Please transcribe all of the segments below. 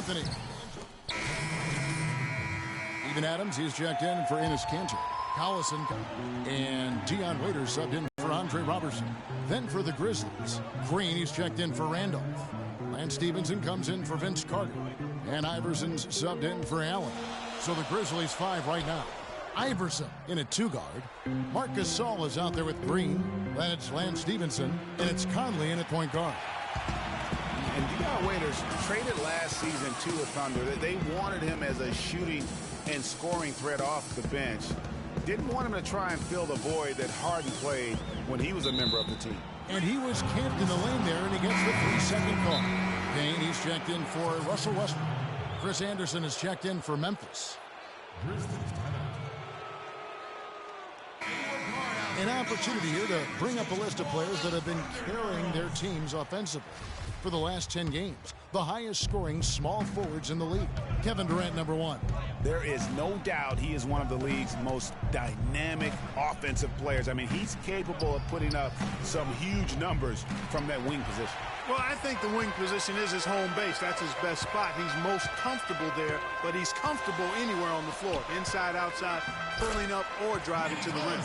Anthony. Even Adams, he's checked in for Enes Kanter. Collison and Dion Waiters subbed in for Andre Robertson. Then for the Grizzlies, Green, he's checked in for Randolph. Lance Stevenson comes in for Vince Carter. And Iverson's subbed in for Allen. So the Grizzlies 5 right now. Iverson in at 2-guard. Marc Gasol is out there with Green. Then it's Lance Stevenson. And it's Conley in at point guard. And Dion Waiters traded last season to the Thunder. They wanted him as a shooting and scoring threat off the bench. Didn't want him to try and fill the void that Harden played when he was a member of the team. And he was camped in the lane there, and he gets the 3-second call. Payne, he's checked in for Russell Westbrook. Chris Anderson is checked in for Memphis. An opportunity here to bring up a list of players that have been carrying their teams offensively for the last 10 games. The highest scoring small forwards in the league. Kevin Durant, number 1. There is no doubt he is one of the league's most dynamic offensive players. I mean, he's capable of putting up some huge numbers from that wing position. Well, I think the wing position is his home base. That's his best spot. He's most comfortable there, but he's comfortable anywhere on the floor, inside, outside, pulling up or driving to the rim.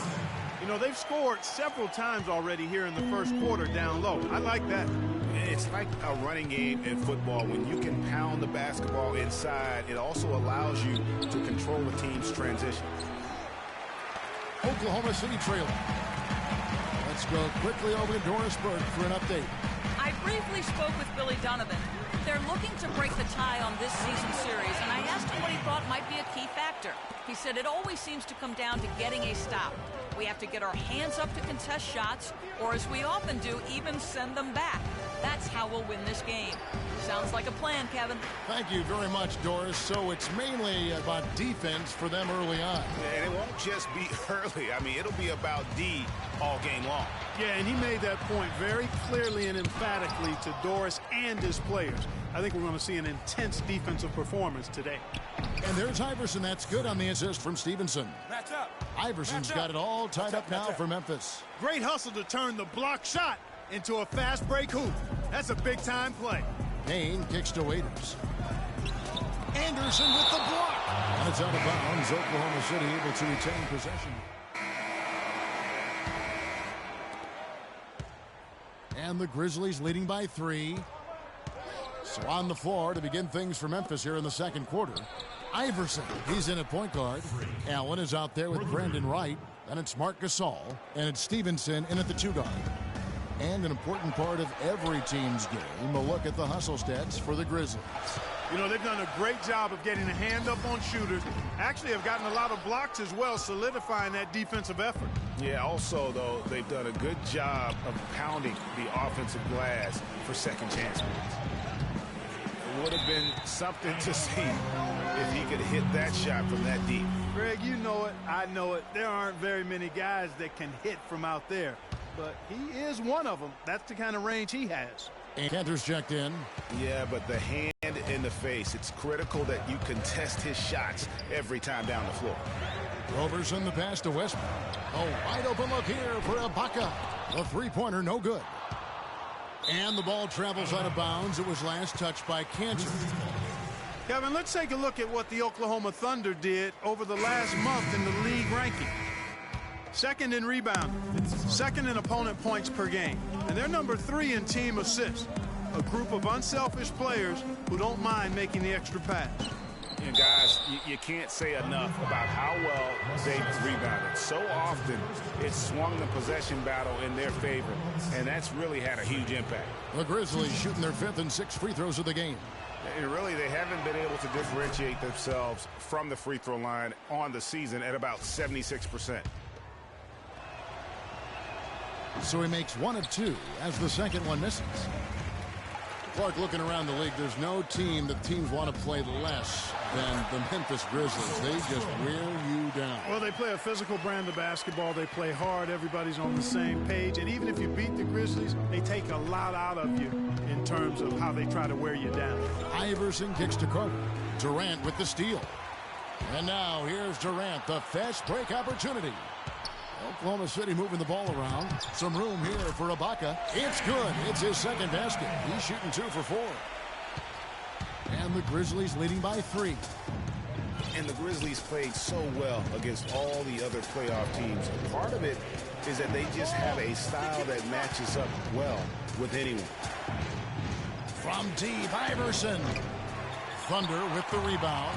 You know, they've scored several times already here in the first quarter down low. I like that. It's like a running game in football. When you can pound the basketball inside, it also allows you to control the team's transition. Oklahoma City trailer. Let's go quickly over to Doris Burke for an update. I briefly spoke with Billy Donovan. They're looking to break the tie on this season series, and I asked him what he thought might be a key factor. He said it always seems to come down to getting a stop. We have to get our hands up to contest shots, or as we often do, even send them back. That's how we'll win this game. Sounds like a plan, Kevin. Thank you very much, Doris. So it's mainly about defense for them early on. And it won't just be early. I mean, it'll be about D all game long. Yeah, and he made that point very clearly and emphatically to Doris and his players. I think we're going to see an intense defensive performance today. And there's Iverson. That's good on the assist from Stevenson. Match up. Iverson's got it all tied up now for Memphis. Great hustle to turn the block shot into a fast break hoop. That's a big-time play. Payne kicks to Waiters. Anderson with the block. And it's out of bounds. Oklahoma City able to retain possession. And the Grizzlies leading by 3. So on the floor to begin things for Memphis here in the second quarter. Iverson, he's in at point guard. Allen is out there with Brandon Wright. Then it's Marc Gasol. And it's Stevenson in at the 2-guard. And an important part of every team's game, a look at the hustle stats for the Grizzlies. You know, they've done a great job of getting a hand up on shooters. Actually have gotten a lot of blocks as well, solidifying that defensive effort. Yeah, also, though, they've done a good job of pounding the offensive glass for second chance moves. It would have been something to see if he could hit that shot from that deep. Greg, you know it. I know it. There aren't very many guys that can hit from out there. But he is one of them. That's the kind of range he has. And Kanter's checked in. Yeah, but the hand in the face, it's critical that you contest his shots every time down the floor. Roberson the pass to Westbrook. A wide open look here for Ibaka. The three-pointer no good. And the ball travels out of bounds. It was last touched by Kanter. Kevin, let's take a look at what the Oklahoma Thunder did over the last month in the league ranking. Second in rebound, second in opponent points per game, and they're number 3 in team assists. A group of unselfish players who don't mind making the extra pass. And guys, you can't say enough about how well they've rebounded. So often, it's swung the possession battle in their favor, and that's really had a huge impact. The Grizzlies shooting their 5th and 6th free throws of the game. And really, they haven't been able to differentiate themselves from the free throw line on the season at about 76%. So he makes 1 of 2 as the second one misses. Clark, looking around the league, there's no team that teams want to play less than the Memphis Grizzlies. They just wear you down. Well, they play a physical brand of basketball. They play hard. Everybody's on the same page. And even if you beat the Grizzlies, they take a lot out of you in terms of how they try to wear you down. Iverson kicks to Carter. Durant with the steal. And now here's Durant, the fast break opportunity. Oklahoma City moving the ball around. Some room here for Ibaka. It's good. It's his second basket. He's shooting 2 for 4. And And the Grizzlies leading by 3. And the Grizzlies played so well against all the other playoff teams. Part of it is that they just have a style that matches up well with anyone. From deep, Iverson. Thunder with the rebound.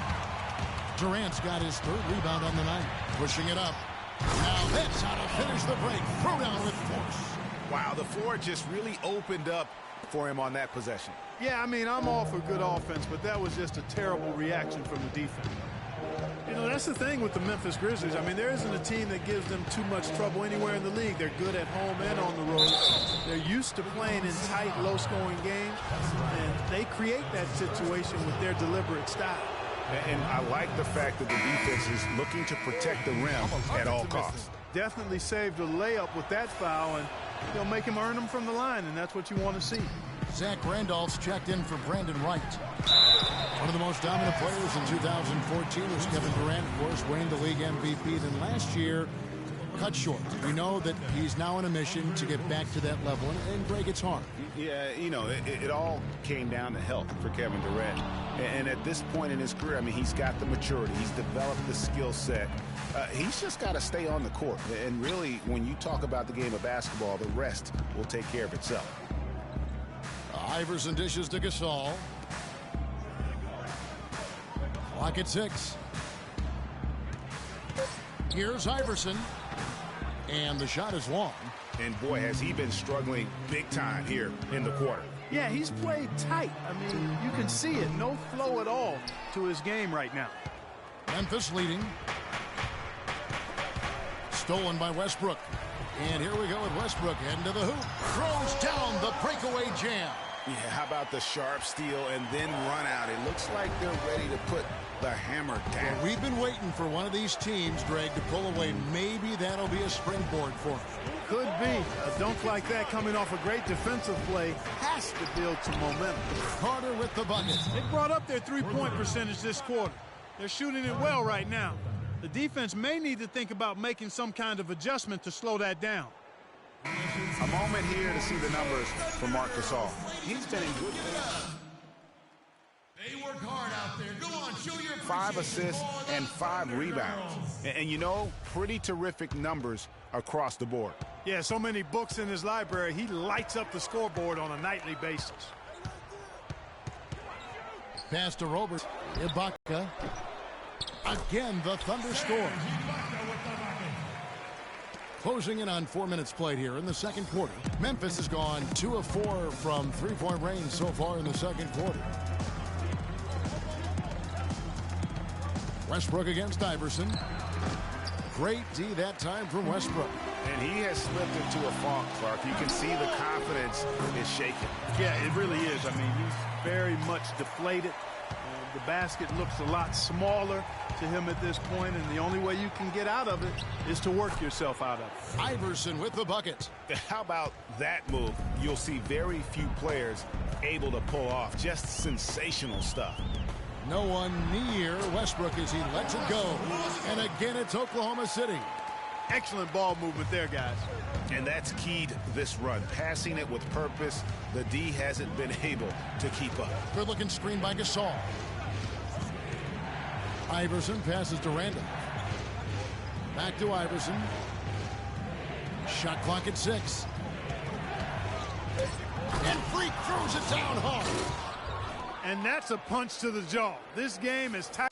Durant's got his 3rd rebound on the night. Pushing it up. Now that's how to finish the break. Throw down with force. Wow, the floor just really opened up for him on that possession. Yeah, I mean, I'm all for good offense, but that was just a terrible reaction from the defense. You know, that's the thing with the Memphis Grizzlies. I mean, there isn't a team that gives them too much trouble anywhere in the league. They're good at home and on the road. They're used to playing in tight, low-scoring games, and they create that situation with their deliberate style. And I like the fact that the defense is looking to protect the rim at all costs. Definitely saved a layup with that foul, and they'll make him earn them from the line, and that's what you want to see. Zach Randolph's checked in for Brandon Wright. One of the most dominant players in 2014 was Kevin Durant, of course, winning the league MVP. Then last year, cut short. We know that he's now on a mission to get back to that level, and Greg, it's hard. Yeah, you know, it all came down to health for Kevin Durant. And at this point in his career, I mean, he's got the maturity. He's developed the skill set. He's just got to stay on the court. And really, when you talk about the game of basketball, the rest will take care of itself. Iverson dishes to Gasol. Clock at 6. Here's Iverson. And the shot is long. And boy, has he been struggling big time here in the quarter. Yeah, he's played tight. I mean, you can see it. No flow at all to his game right now. Memphis leading. Stolen by Westbrook. And here we go with Westbrook heading to the hoop. Throws down the breakaway jam. Yeah, how about the sharp steal and then run out? It looks like they're ready to put the hammer down. Well, we've been waiting for one of these teams, Greg, to pull away. Maybe that'll be a springboard for them. Could be. A dunk like that coming off a great defensive play has to build some momentum. Carter with the bucket. They brought up their three-point percentage this quarter. They're shooting it well right now. The defense may need to think about making some kind of adjustment to slow that down. A moment here to see the numbers for Marc Gasol. He's been in good form. They work hard out there. Go on, show your 5 assists and 5 rebounds. And you know, pretty terrific numbers across the board. Yeah, so many books in his library. He lights up the scoreboard on a nightly basis. Pass to Robert. Ibaka. Again, the Thunder score. Closing in on 4 minutes played here in the second quarter. Memphis has gone 2 of 4 from three-point range so far in the second quarter. Westbrook against Iverson. Great D that time from Westbrook. And he has slipped into a funk, Clark. You can see the confidence is shaking. Yeah, it really is. I mean, he's very much deflated. The basket looks a lot smaller to him at this point, and the only way you can get out of it is to work yourself out of it. Iverson with the bucket. How about that move? You'll see very few players able to pull off just sensational stuff. No one near Westbrook as he lets it go. And again, it's Oklahoma City. Excellent ball movement there, guys. And that's keyed this run. Passing it with purpose. The D hasn't been able to keep up. Good looking screen by Gasol. Iverson passes to Randall. Back to Iverson. Shot clock at 6. And Freak throws it down hard. And that's a punch to the jaw. This game is tight.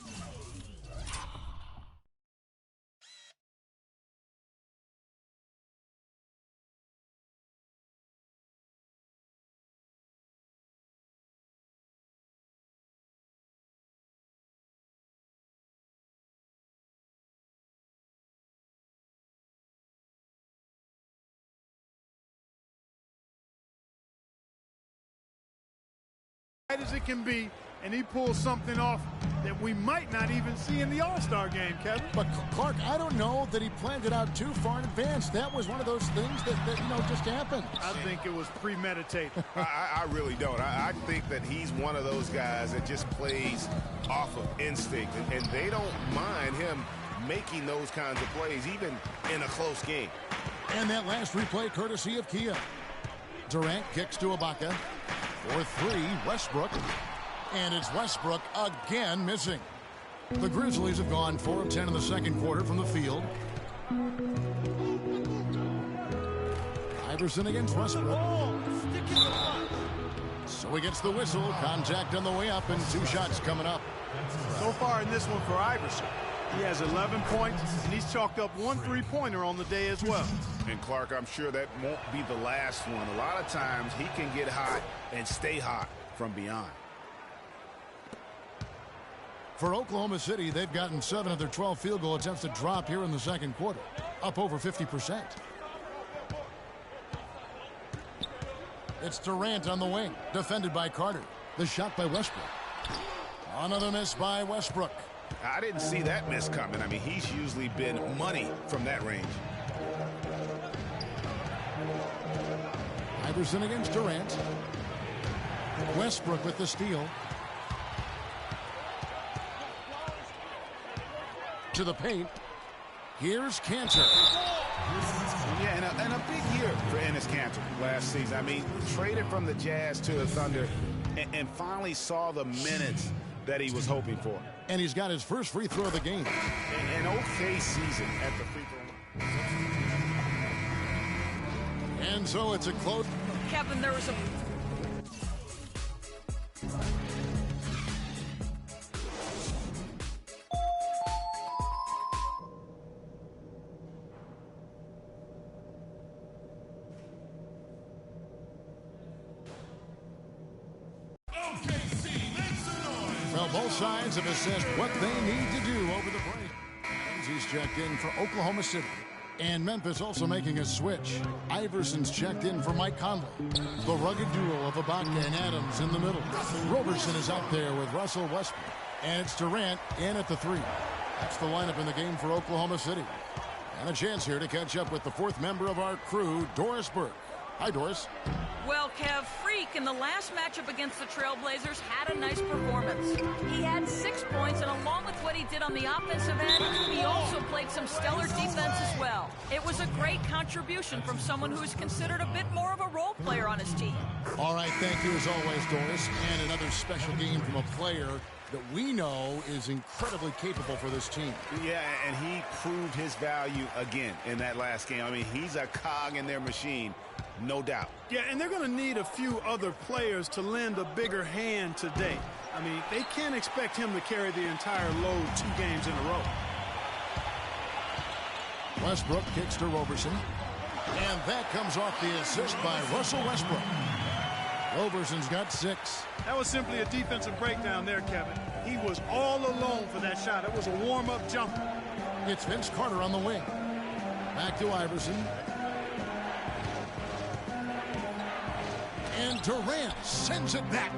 As it can be, and he pulls something off that we might not even see in the All-Star game, Kevin. But Clark, I don't know that he planned it out too far in advance. That was one of those things that just happened. I think it was premeditated. I really don't. I think that he's one of those guys that just plays off of instinct, and they don't mind him making those kinds of plays, even in a close game. And that last replay courtesy of Kia. Durant kicks to Ibaka. For 3, Westbrook. And it's Westbrook again missing. The Grizzlies have gone 4 of 10 in the second quarter from the field. Iverson against Westbrook. So he gets the whistle. Contact on the way up and 2 shots coming up. So far in this one for Iverson, he has 11 points, and he's chalked up 1 3-pointer on the day as well. And Clark, I'm sure that won't be the last one. A lot of times he can get hot and stay hot from beyond. For Oklahoma City, they've gotten 7 of their 12 field goal attempts to drop here in the second quarter, up over 50%. It's Durant on the wing, defended by Carter. The shot by Westbrook. Another miss by Westbrook. I didn't see that miss coming. I mean, he's usually been money from that range. Iverson against Durant. Westbrook with the steal. To the paint. Here's Cantor. Yeah, and a big year for Enes Kanter last season. I mean, traded from the Jazz to the Thunder and finally saw the minutes that he was hoping for. And he's got his first free throw of the game. An okay season at the free throw line. And so it's a close. Kevin, there was a... Well, both sides have assessed what they need to do over the break. He's checked in for Oklahoma City. And Memphis also making a switch. Iverson's checked in for Mike Conley. The rugged duo of Ibaka and Adams in the middle. Roberson is out there with Russell Westbrook. And it's Durant in at the 3. That's the lineup in the game for Oklahoma City. And a chance here to catch up with the 4th member of our crew, Doris Burke. Hi, Doris. Well, Kev, Freak in the last matchup against the Trailblazers had a nice performance. He had 6 points, and along with what he did on the offensive end, he also played some stellar defense as well. It was a great contribution from someone who is considered a bit more of a role player on his team. All right, thank you as always, Doris. And another special game from a player that we know is incredibly capable for this team. Yeah, and he proved his value again in that last game. I mean, he's a cog in their machine, no doubt. Yeah, and they're going to need a few other players to lend a bigger hand today. I mean, they can't expect him to carry the entire load 2 games in a row. Westbrook kicks to Roberson. And that comes off the assist by Russell Westbrook. Roberson's got 6. That was simply a defensive breakdown there, Kevin. He was all alone for that shot. It was a warm-up jumper. It's Vince Carter on the wing. Back to Iverson. And Durant sends it back.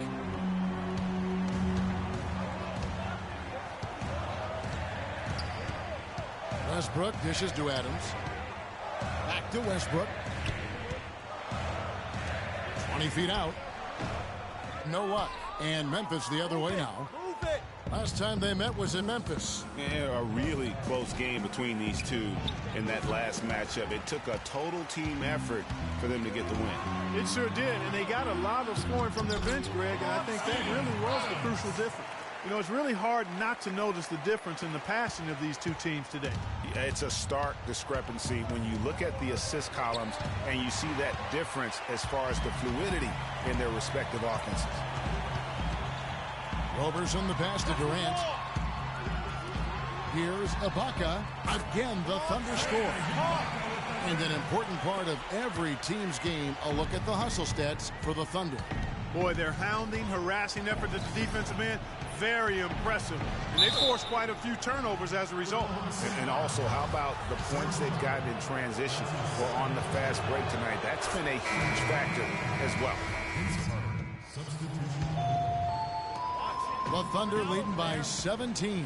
Westbrook dishes to Adams. Back to Westbrook. 20 feet out. No luck. And Memphis the other way now. Last time they met was in Memphis. Yeah, a really close game between these two in that last matchup. It took a total team effort for them to get the win. It sure did, and they got a lot of scoring from their bench, Greg, and I think that really was the crucial difference. You know, it's really hard not to notice the difference in the passing of these two teams today. Yeah, it's a stark discrepancy when you look at the assist columns and you see that difference as far as the fluidity in their respective offenses. Roberson the pass to Durant. Here's Ibaka. Again, the Thunder score. And an important part of every team's game, a look at the hustle stats for the Thunder. Boy, their hounding, harassing effort at the defensive end, very impressive. And they forced quite a few turnovers as a result. And also, how about the points they've gotten in transition or on the fast break tonight? That's been a huge factor as well. The Thunder leading by 17.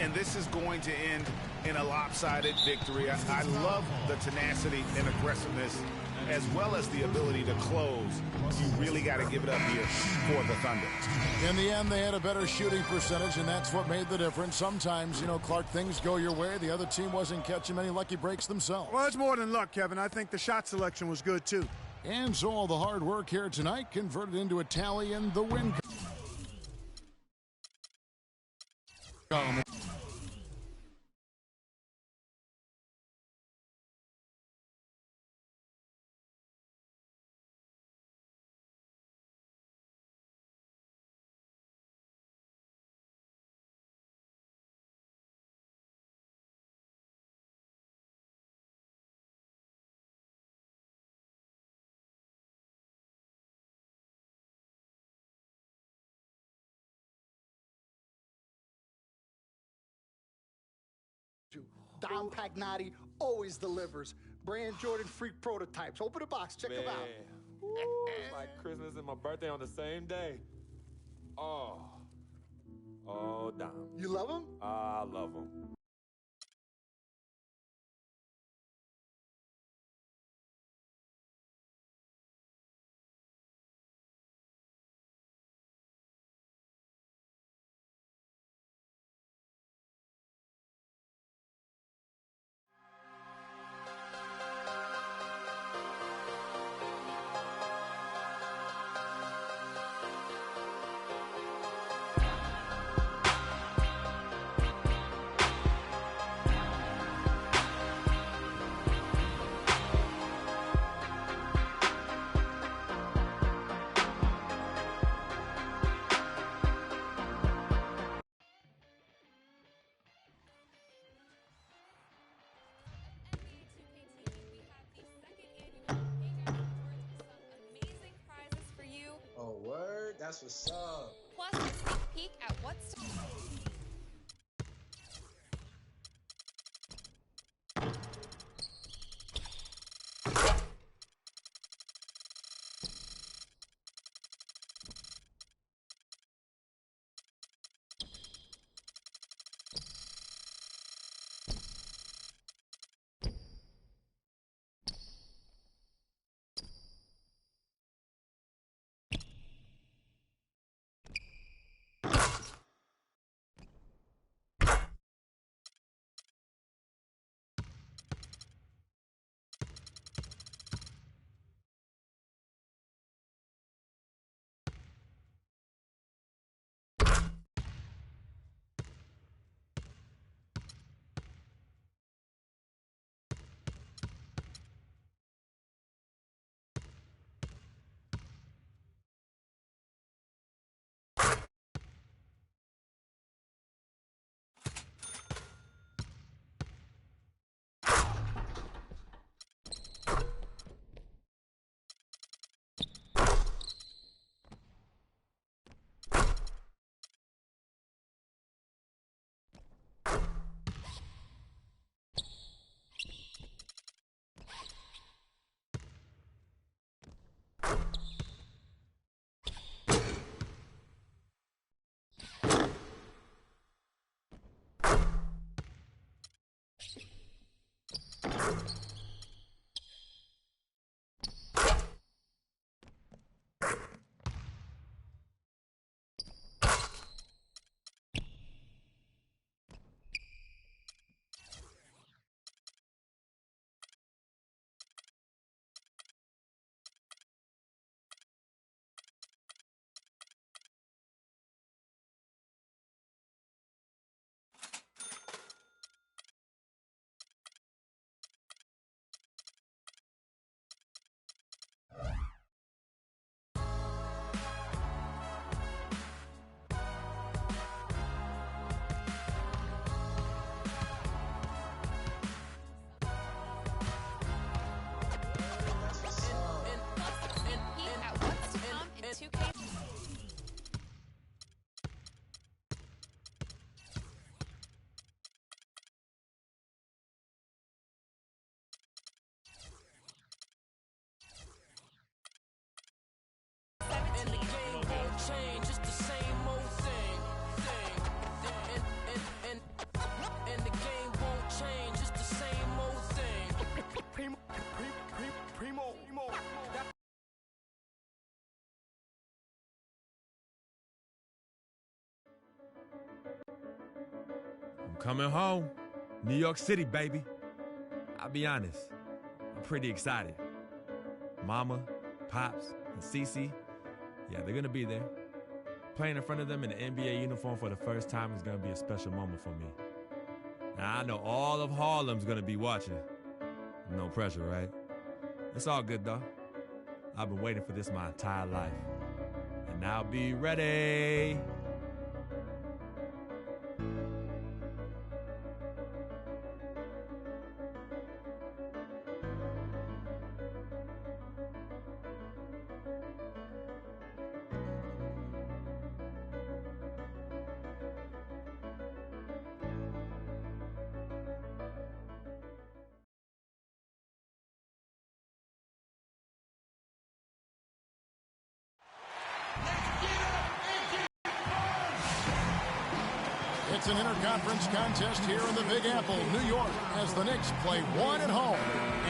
And this is going to end in a lopsided victory. I love the tenacity and aggressiveness as well as the ability to close. You really got to give it up here for the Thunder. In the end, they had a better shooting percentage, and that's what made the difference. Sometimes, you know, Clark, things go your way. The other team wasn't catching many lucky breaks themselves. Well, it's more than luck, Kevin. I think the shot selection was good, too. And so all the hard work here tonight converted into a tally in the win. Dom Pagnati always delivers. Brand Jordan Freak prototypes. Open the box. Check them out. Ooh, it's like Christmas and my birthday on the same day. Oh, Dom. You love them? I love them. Oh, word? That's what's up. Plus, a sneak peek at what's to come in 2K. And the game won't change, it's the same old thing. And the game won't change, it's the same old thing. Primo. I'm coming home. New York City, baby. I'll be honest, I'm pretty excited. Mama, Pops, and Cece, yeah, they're gonna be there. Playing in front of them in the NBA uniform for the first time is going to be a special moment for me. Now, I know all of Harlem's going to be watching. No pressure, right? It's all good, though. I've been waiting for this my entire life. And I'll be ready. It's an interconference contest here in the Big Apple, New York, as the Knicks play one at home.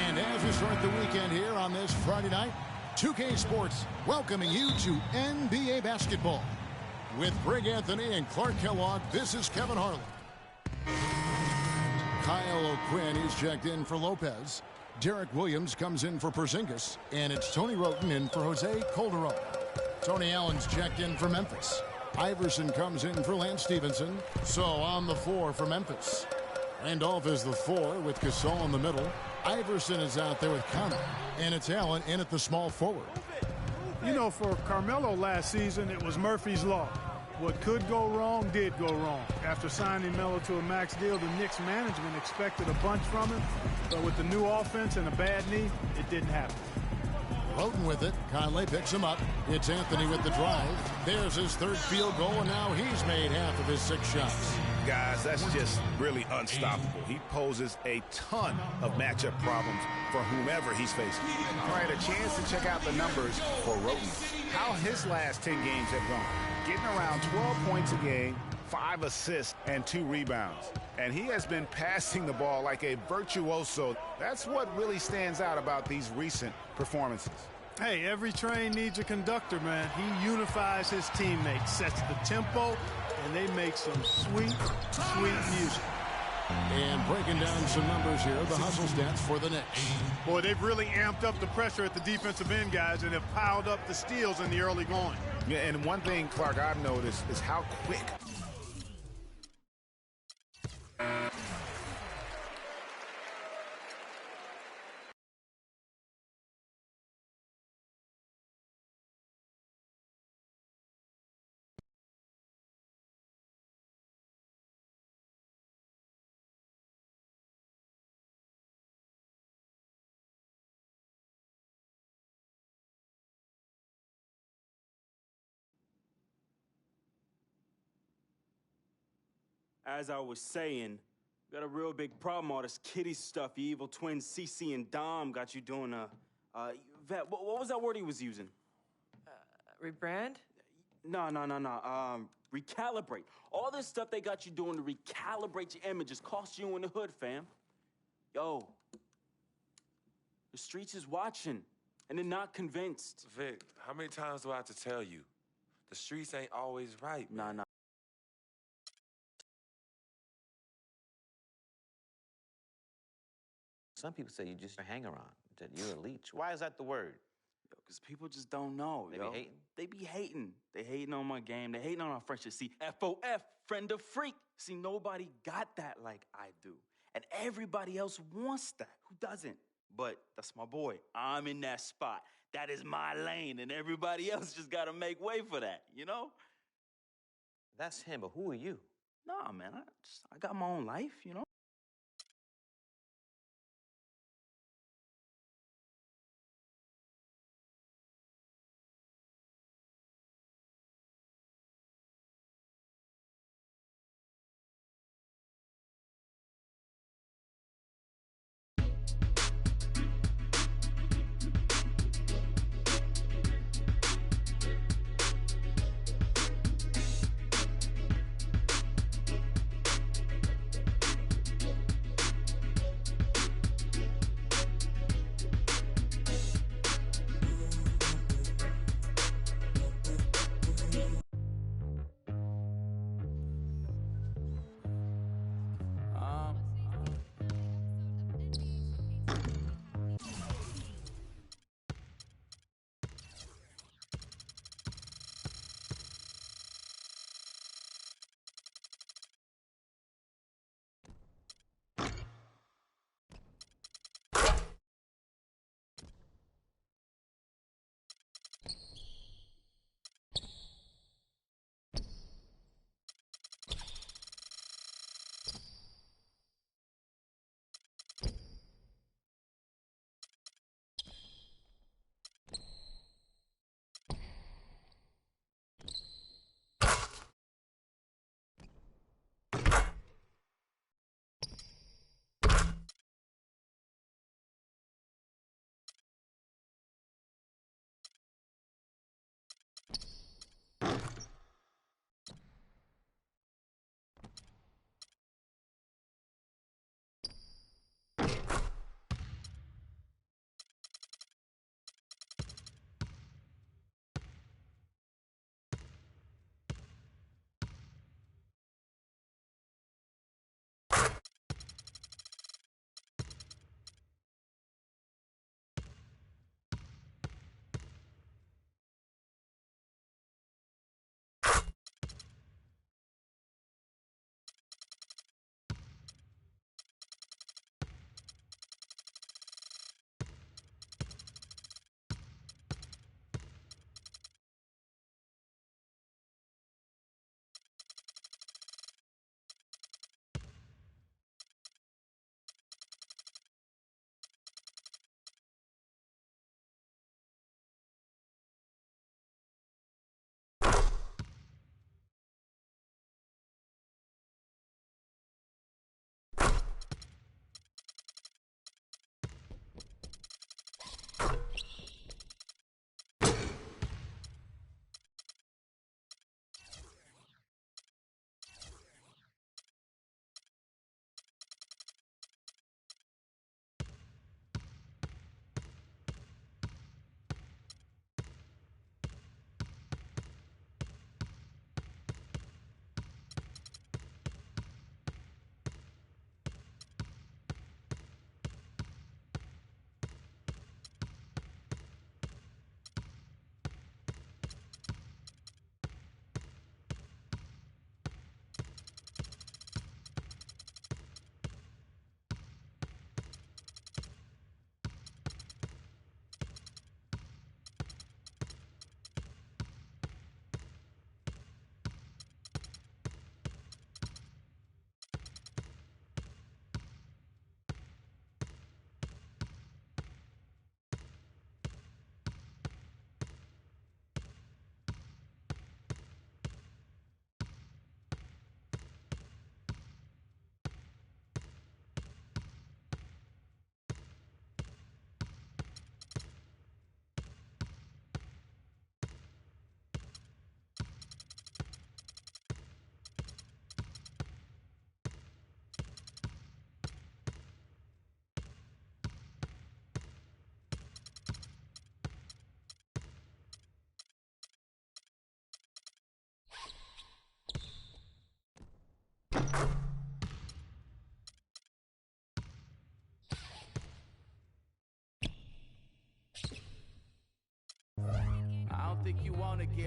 And as we start the weekend here on this Friday night, 2K Sports welcoming you to NBA basketball. With Greg Anthony and Clark Kellogg, this is Kevin Harlan. Kyle O'Quinn is checked in for Lopez. Derek Williams comes in for Porzingis. And it's Tony Roten in for Jose Calderon. Tony Allen's checked in for Memphis. Iverson comes in for Lance Stevenson. So on the 4 for Memphis. Randolph is the 4 with Gasol in the middle. Iverson is out there with Conley. And it's Allen in at the small forward. You know, for Carmelo last season, it was Murphy's Law. What could go wrong did go wrong. After signing Melo to a max deal, the Knicks management expected a bunch from him. But with the new offense and a bad knee, it didn't happen. Roten with it. Conley picks him up. It's Anthony with the drive. There's his third field goal, and now he's made half of his 6 shots. Guys, that's just really unstoppable. He poses a ton of matchup problems for whomever he's facing. All right, a chance to check out the numbers for Roten. How his last 10 games have gone. Getting around 12 points a game, 5 assists, and 2 rebounds. And he has been passing the ball like a virtuoso. That's what really stands out about these recent performances. Hey, every train needs a conductor, man. He unifies his teammates, sets the tempo, and they make some sweet, sweet music. And breaking down some numbers here, the hustle stats for the Knicks. Boy, they've really amped up the pressure at the defensive end, guys, and have piled up the steals in the early going. Yeah, and one thing, Clark, I've noticed is how quick As I was saying, got a real big problem. All this kitty stuff, you evil twins, CC and Dom got you doing Vet, what was that word he was using? Rebrand? No. Recalibrate. All this stuff they got you doing to recalibrate your images cost you in the hood, fam. Yo, the streets is watching, and they're not convinced. Vic, how many times do I have to tell you? The streets ain't always right, man. Nah. Some people say you just a hanger-on, that you're a leech. Why is that the word? Yo, because people just don't know, They be hating? They be hating. They hating on my game. They hating on our friendship. See, FOF, friend of freak. See, nobody got that like I do. And everybody else wants that. Who doesn't? But that's my boy. I'm in that spot. That is my lane, and everybody else just got to make way for that, you know? That's him, but who are you? Nah, man, I got my own life, you know?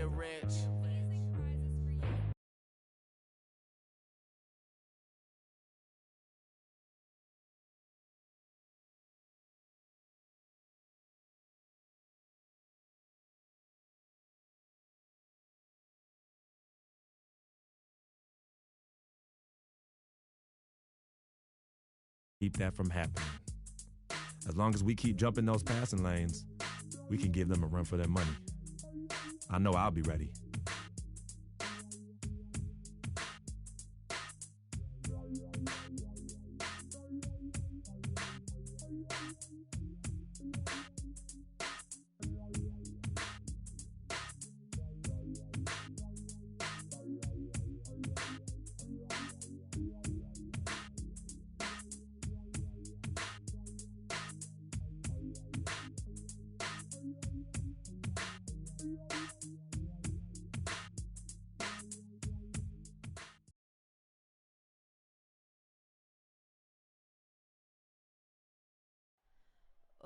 get rich. Keep that from happening. As long as we keep jumping those passing lanes, we can give them a run for their money. I know I'll be ready.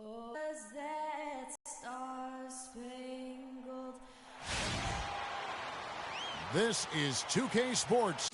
Oh, is that star-spangled? This is 2K Sports.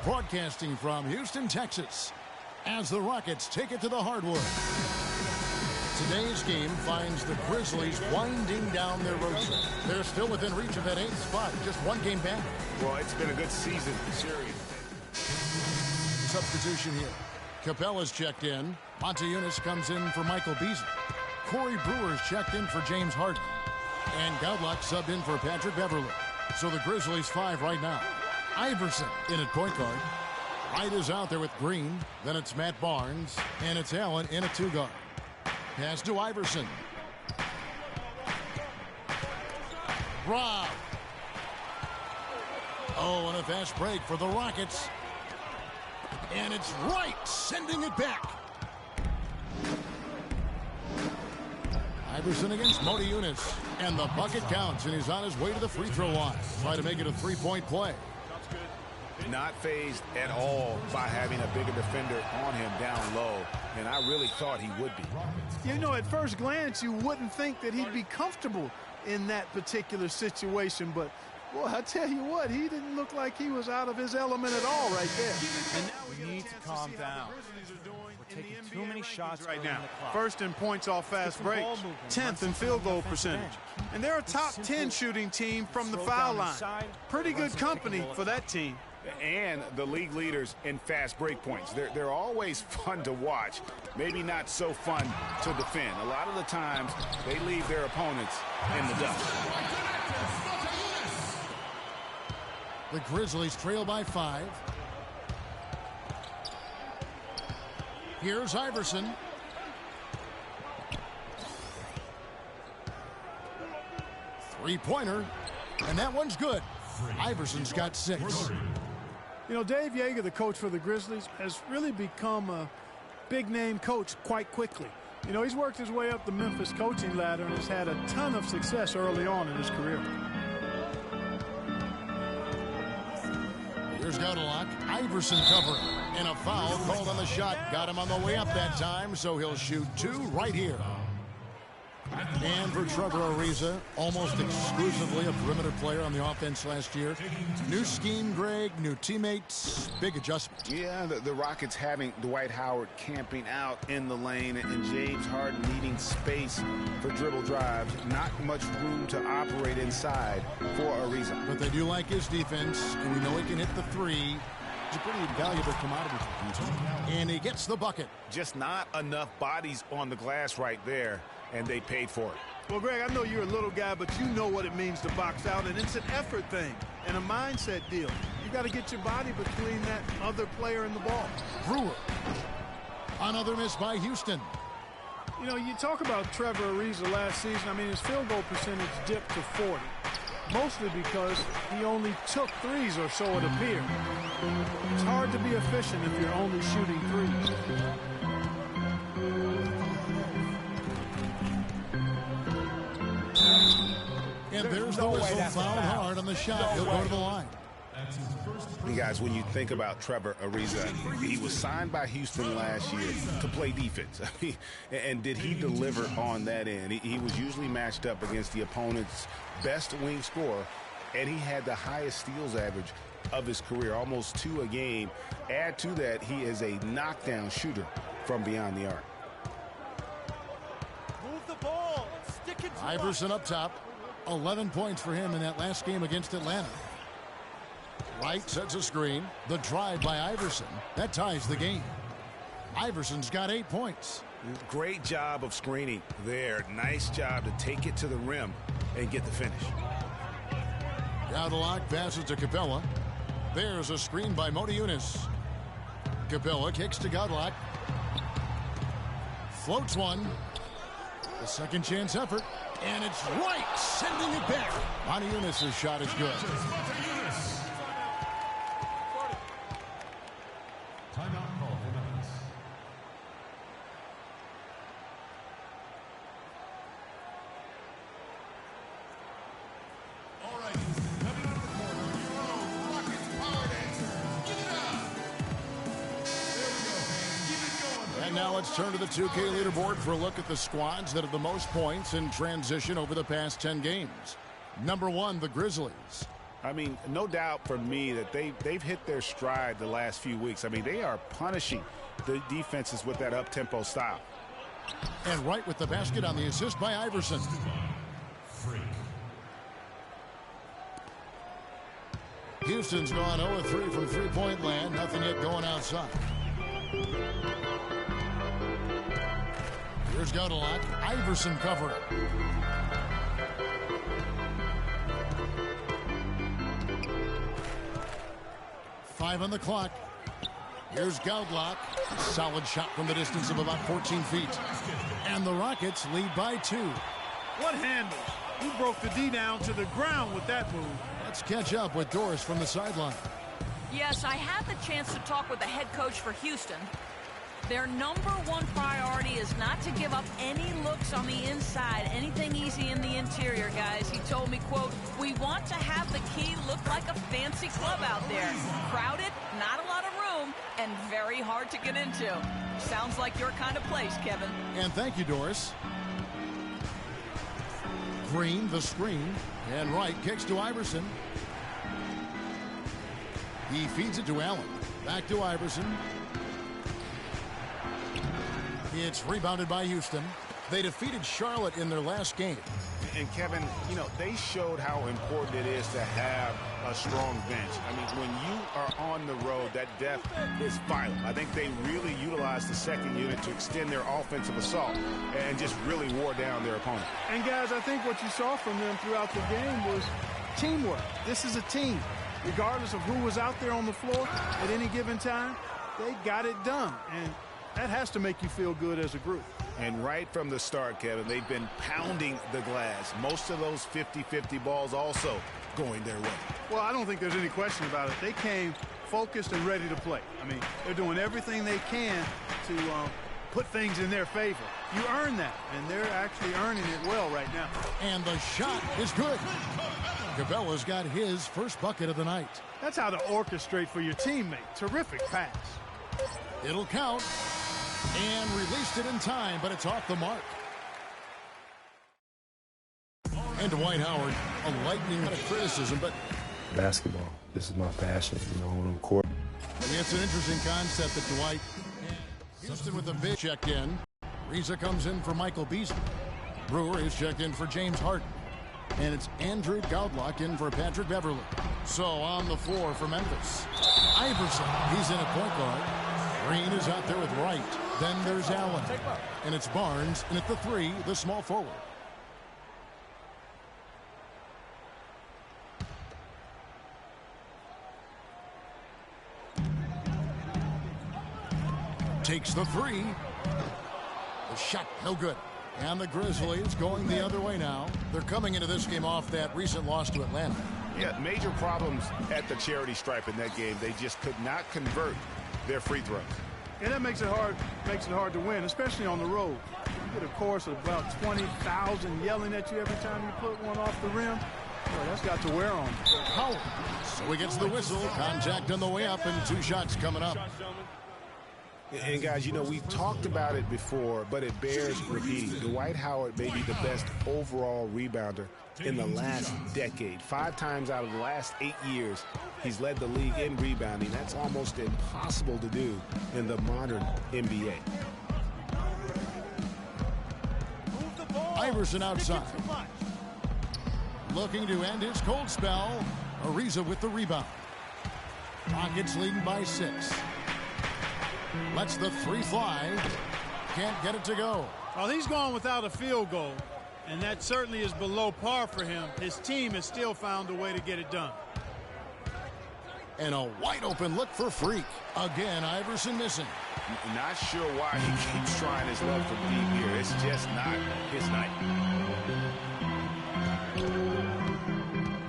broadcasting from Houston, Texas, as the Rockets take it to the hardwood. Today's game finds the Grizzlies winding down their road trip. They're still within reach of that 8th spot, just one game back. Well, it's been a good season series. Substitution here. Capella's checked in. Montejunas comes in for Michael Beasley. Corey Brewer's checked in for James Harden. And Godlock subbed in for Patrick Beverley. So the Grizzlies 5 right now. Iverson in at point guard. Wright is out there with Green. Then it's Matt Barnes. And it's Allen in at 2 guard. Pass to Iverson. Rob. Oh, and a fast break for the Rockets. And it's Wright sending it back. Iverson against Montejunas. And the bucket counts, and he's on his way to the free throw line. Try to make it a 3-point play. Not phased at all by having a bigger defender on him down low. And I really thought he would be. You know, at first glance, you wouldn't think that he'd be comfortable in that particular situation. But, boy, I tell you what, he didn't look like he was out of his element at all right there. And now we need to calm down. We're taking too many shots right now. First in points off fast break, 10th in field goal percentage. And they're a top 10 shooting team from the foul line. Pretty good company for that team. And the league leaders in fast break points. They're always fun to watch. Maybe not so fun to defend. A lot of the times, they leave their opponents in the dust. The Grizzlies trail by 5. Here's Iverson. Three-pointer. And that one's good. Iverson's got 6. You know, Dave Yeager, the coach for the Grizzlies, has really become a big-name coach quite quickly. You know, he's worked his way up the Memphis coaching ladder and has had a ton of success early on in his career. Here's Godlock. Iverson covering. And a foul called on the shot. Got him on the way up that time, so he'll shoot 2 right here. And for Trevor Ariza, almost exclusively a perimeter player on the offense last year. New scheme, Greg, new teammates, big adjustment. Yeah, the Rockets having Dwight Howard camping out in the lane and James Harden needing space for dribble drives. Not much room to operate inside for Ariza. But they do like his defense, and we know he can hit the 3. It's a pretty valuable commodity for him. And he gets the bucket. Just not enough bodies on the glass right there. And they paid for it. Well, Greg, I know you're a little guy, but you know what it means to box out, and it's an effort thing and a mindset deal. You got to get your body between that other player and the ball. Brewer. Another miss by Houston. You know, you talk about Trevor Ariza last season. I mean, his field goal percentage dipped to 40, mostly because he only took 3s, or so it appeared. It's hard to be efficient if you're only shooting 3s. And there's the whistle, fouled hard on the shot. He'll go to the line. You guys, when you think about Trevor Ariza, he was signed by Houston last year to play defense. And did he deliver on that end? He was usually matched up against the opponent's best wing scorer, and he had the highest steals average of his career, almost 2 a game. Add to that, he is a knockdown shooter from beyond the arc. Move the ball. Stick it to Iverson up top. 11 points for him in that last game against Atlanta. Wright sets a screen. The drive by Iverson. That ties the game. Iverson's got 8 points. Great job of screening there. Nice job to take it to the rim and get the finish. Godlock passes to Capella. There's a screen by Montejunas. Capella kicks to Godlock. Floats one. The second chance effort. And it's Wright sending it back. Montejunas' shot is good. Timeout call for Memphis. All right, coming out of the corner, Toronto Rockets power dancer. Give it up. There we go. Keep it going. And now let's turn to the 2K leaderboard for a look at the squads that have the most points in transition over the past 10 games. Number 1, the Grizzlies. I mean, no doubt for me that they've hit their stride the last few weeks. I mean, they are punishing the defenses with that up-tempo style. And right with the basket on the assist by Iverson. Houston's gone 0-3 from three-point land. Nothing yet going outside. Here's Godalak. Iverson covering. Five on the clock. Here's Godalak. Solid shot from the distance of about 14 feet. And the Rockets lead by 2. What handle? He broke the D down to the ground with that move. Let's catch up with Doris from the sideline. Yes, I had the chance to talk with the head coach for Houston. Their number one priority is not to give up any looks on the inside, anything easy in the interior, guys. He told me, quote, "We want to have the key look like a fancy club out there. Crowded, not a lot of room, and very hard to get into." Sounds like your kind of place, Kevin. And thank you, Doris. Green, the screen, and Wright kicks to Iverson. He feeds it to Allen. Back to Iverson. It's rebounded by Houston. They defeated Charlotte in their last game. And Kevin, you know, they showed how important it is to have a strong bench. I mean, when you are on the road, that depth is vital. I think they really utilized the second unit to extend their offensive assault and just really wore down their opponent. And guys, I think what you saw from them throughout the game was teamwork. This is a team. Regardless of who was out there on the floor at any given time, they got it done. And that has to make you feel good as a group. And right from the start, Kevin, they've been pounding the glass. Most of those 50-50 balls also going their way. Well, I don't think there's any question about it. They came focused and ready to play. I mean, they're doing everything they can to put things in their favor. You earn that, and they're actually earning it well right now. And the shot is good. Cabela's got his first bucket of the night. That's how to orchestrate for your teammate. Terrific pass. It'll count. And released it in time, but it's off the mark. And Dwight Howard, a lightning bit of criticism, but basketball. This is my passion, you know, on the court. I mean, it's an interesting concept that Dwight. Houston with a big check in. Reza comes in for Michael Beasley. Brewer is checked in for James Harden. And it's Andrew Godalak in for Patrick Beverly. So on the floor for Memphis, Iverson, he's in at point guard. Green is out there with Wright. Then there's Allen. And it's Barnes, and at the 3, the small forward. Takes the 3. The shot, no good. And the Grizzlies going the other way now. They're coming into this game off that recent loss to Atlanta. Yeah, major problems at the charity stripe in that game. They just could not convert their free throws. And that makes it hard to win, especially on the road. You get a chorus of about 20,000 yelling at you every time you put one off the rim. Boy, that's got to wear on you. Howard. So he gets the whistle. Contact on the way up and 2 shots coming up. And guys, you know, we've talked about it before, but it bears repeating. Dwight Howard may be the best overall rebounder in the last decade. 5 times out of the last 8 years, he's led the league in rebounding. That's almost impossible to do in the modern NBA. Iverson outside. Looking to end his cold spell. Ariza with the rebound. Rockets leading by 6. Lets the 3 fly. Can't get it to go. Well, he's gone without a field goal, and that certainly is below par for him. His team has still found a way to get it done. And a wide open look for Freak. Again, Iverson missing. Not sure why he keeps trying his luck from deep here. It's just not his night.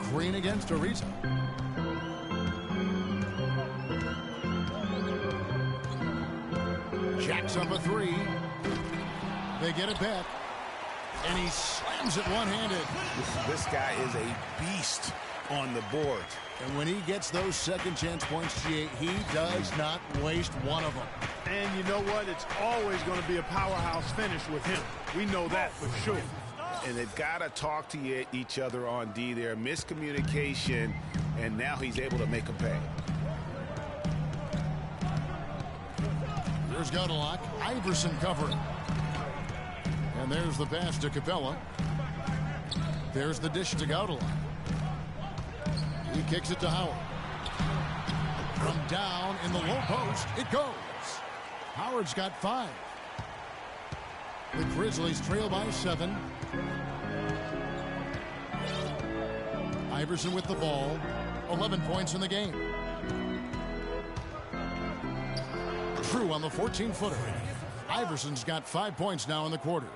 Green against Ariza. Jacks up a 3. They get it back. And he slams it one-handed. This guy is a beast on the board. And when he gets those second chance points, he does not waste one of them. And you know what? It's always going to be a powerhouse finish with him. We know that for sure. And they've got to talk to each other on D there. Miscommunication and now he's able to make a pay. Here's Gaudelot. Iverson covering. And there's the pass to Capella. There's the dish to Gaudelot. He kicks it to Howard. From down in the low post, it goes. Howard's got 5. The Grizzlies trail by 7. Iverson with the ball. 11 points in the game. True on the 14-footer. Iverson's got 5 points now in the quarter.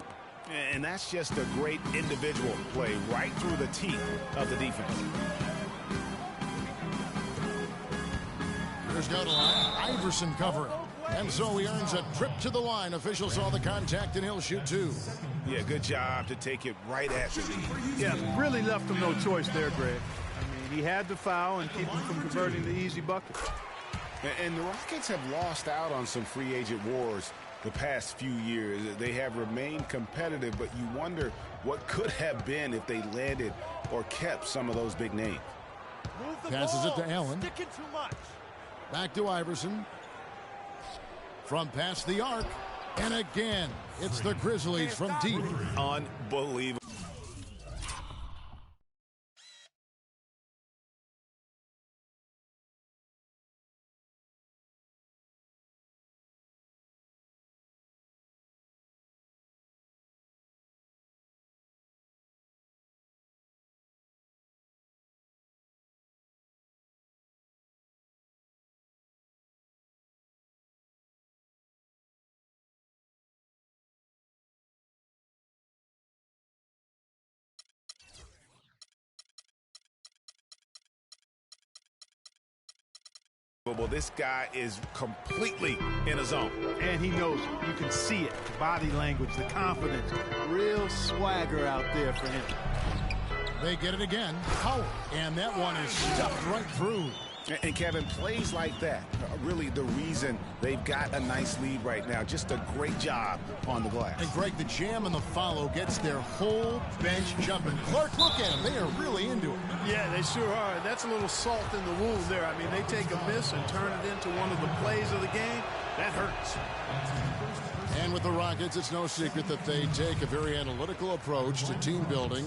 And that's just a great individual play right through the teeth of the defense. Here's Gaudelot. Iverson covering. And so he earns a trip to the line. Officials saw the contact, and he'll shoot 2. Yeah, good job to take it right at the knee. Yeah, really left him no choice there, Greg. I mean, he had to foul and keep him from converting the easy bucket. And the Rockets have lost out on some free agent wars the past few years. They have remained competitive, but you wonder what could have been if they landed or kept some of those big names. Passes it to Allen. Back to Iverson. From past the arc. And again, it's the Grizzlies from deep. Unbelievable. Well, this guy is completely in a zone. And he knows it. You can see it. The body language, the confidence. Real swagger out there for him. They get it again. Howard. And that one is stuffed right through. And Kevin, plays like that are really the reason they've got a nice lead right now. Just a great job on the glass. And Greg, the jam and the follow gets their whole bench jumping. Clark, look at them. They are really into it. Yeah, they sure are. That's a little salt in the wound there. I mean, they take a miss and turn it into one of the plays of the game. That hurts. And with the Rockets, it's no secret that they take a very analytical approach to team building.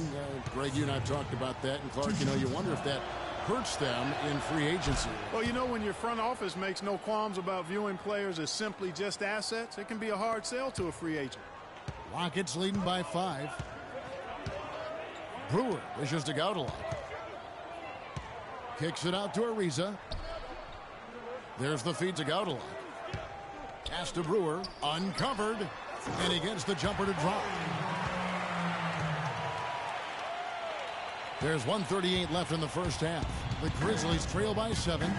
Greg, you and I talked about that. And Clark, you wonder if that hurts them in free agency. Well, when your front office makes no qualms about viewing players as simply just assets, it can be a hard sell to a free agent. Rockets leading by 5. Brewer dishes to Gaudelot. Kicks it out to Ariza. There's the feed to Gaudelot. Pass to Brewer. Uncovered. And he gets the jumper to drop. There's 1:38 left in the first half. The Grizzlies trail by 7.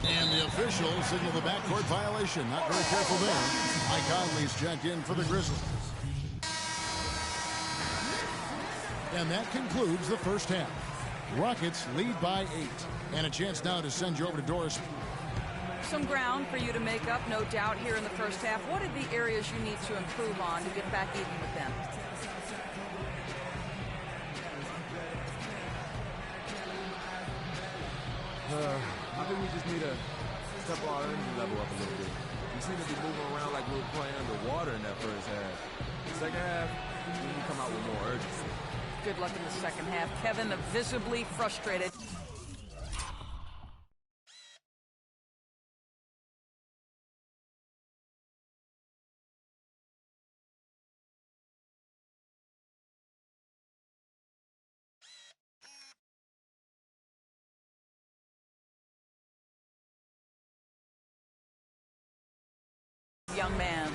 And the officials signal the backcourt violation. Not very careful there. Mike Conley's checked in for the Grizzlies. And that concludes the first half. Rockets lead by 8. And a chance now to send you over to Doris. Some ground for you to make up, no doubt, here in the first half. What are the areas you need to improve on to get back even with them? I think we just need to step our energy level up a little bit. We seem to be moving around like we were playing underwater in that first half. Second half, we need to come out with more urgency. Good luck in the second half. Kevin, visibly frustrated. Young man.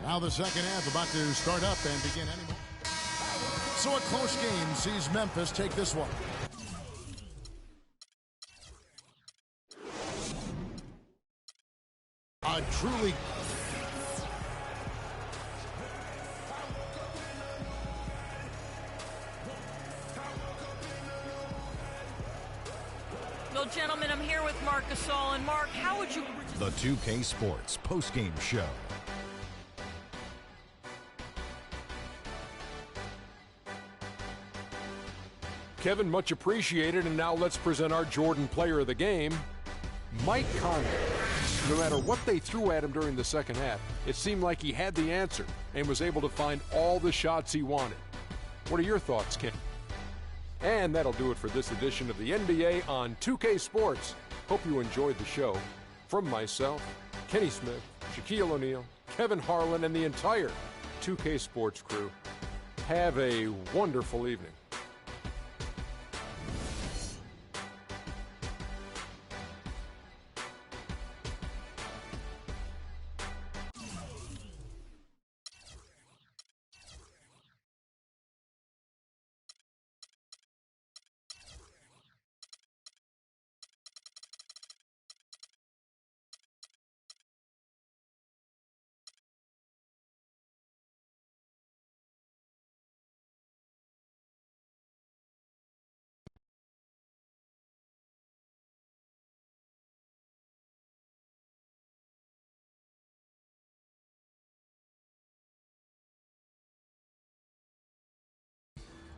Now the second half about to start up and begin anymore. So a close game sees Memphis take this one. Truly gentlemen, I'm here with Marc Gasol. And Mark, how would you... The 2K Sports postgame show. Kevin, much appreciated, and now let's present our Jordan player of the game, Mike Conley. No matter what they threw at him during the second half, it seemed like he had the answer and was able to find all the shots he wanted. What are your thoughts, Ken? And that'll do it for this edition of the NBA on 2K Sports. Hope you enjoyed the show. From myself, Kenny Smith, Shaquille O'Neal, Kevin Harlan, and the entire 2K Sports crew, have a wonderful evening.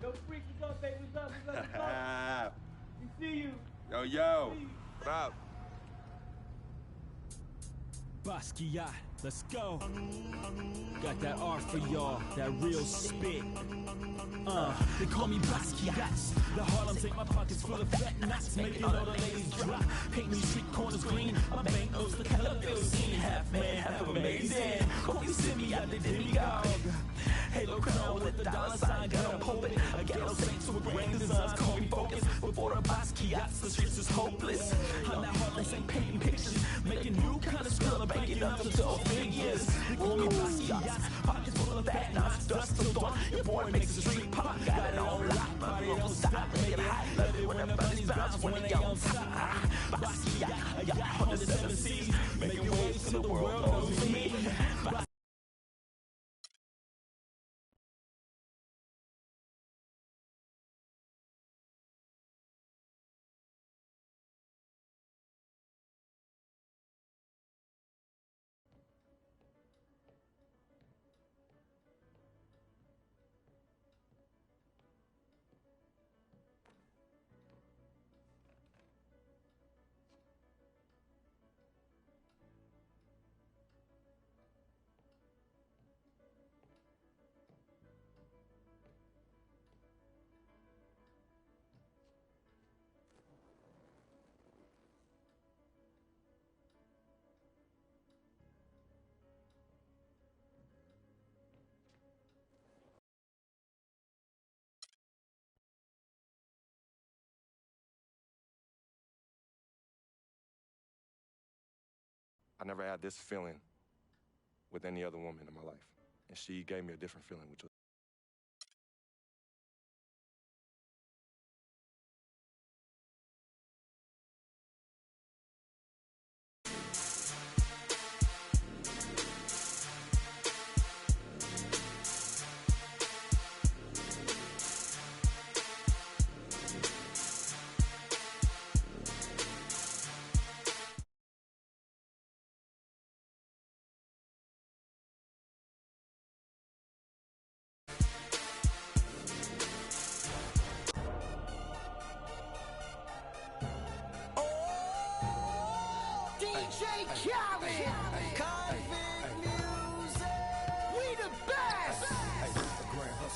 Yo, Freak, what's up, baby? What's up? What's up? We see you. Yo. What up? Basquiat, let's go. Got that art for y'all, that real spit. They call me Basquiat. The Harlem take my pockets full of fat knots, making all the ladies drop. Painting street corners green, my bank notes the color bill scene. Half man, half amazing. Hope you send me out the demigod. Halo crown with the dollar sign, got a pulpit. A ghetto saint to a grand designs, call me focus. Before the Basquiats, the streets is hopeless. I'm that Harlem saint painting pictures, making new kind of skill, banking up to 12 figures. They call me Basquiats, pockets full of fat knots, dust till dawn. Your boy makes the street pop, got it on lock. My body don't stop, make it hot. Love it when the bunnies bounce when they on top. Basquiat, I got 107 C's, making waves till the world knows me. I never had this feeling with any other woman in my life. And she gave me a different feeling, which was DJ Khaled, Convict Music, we the best.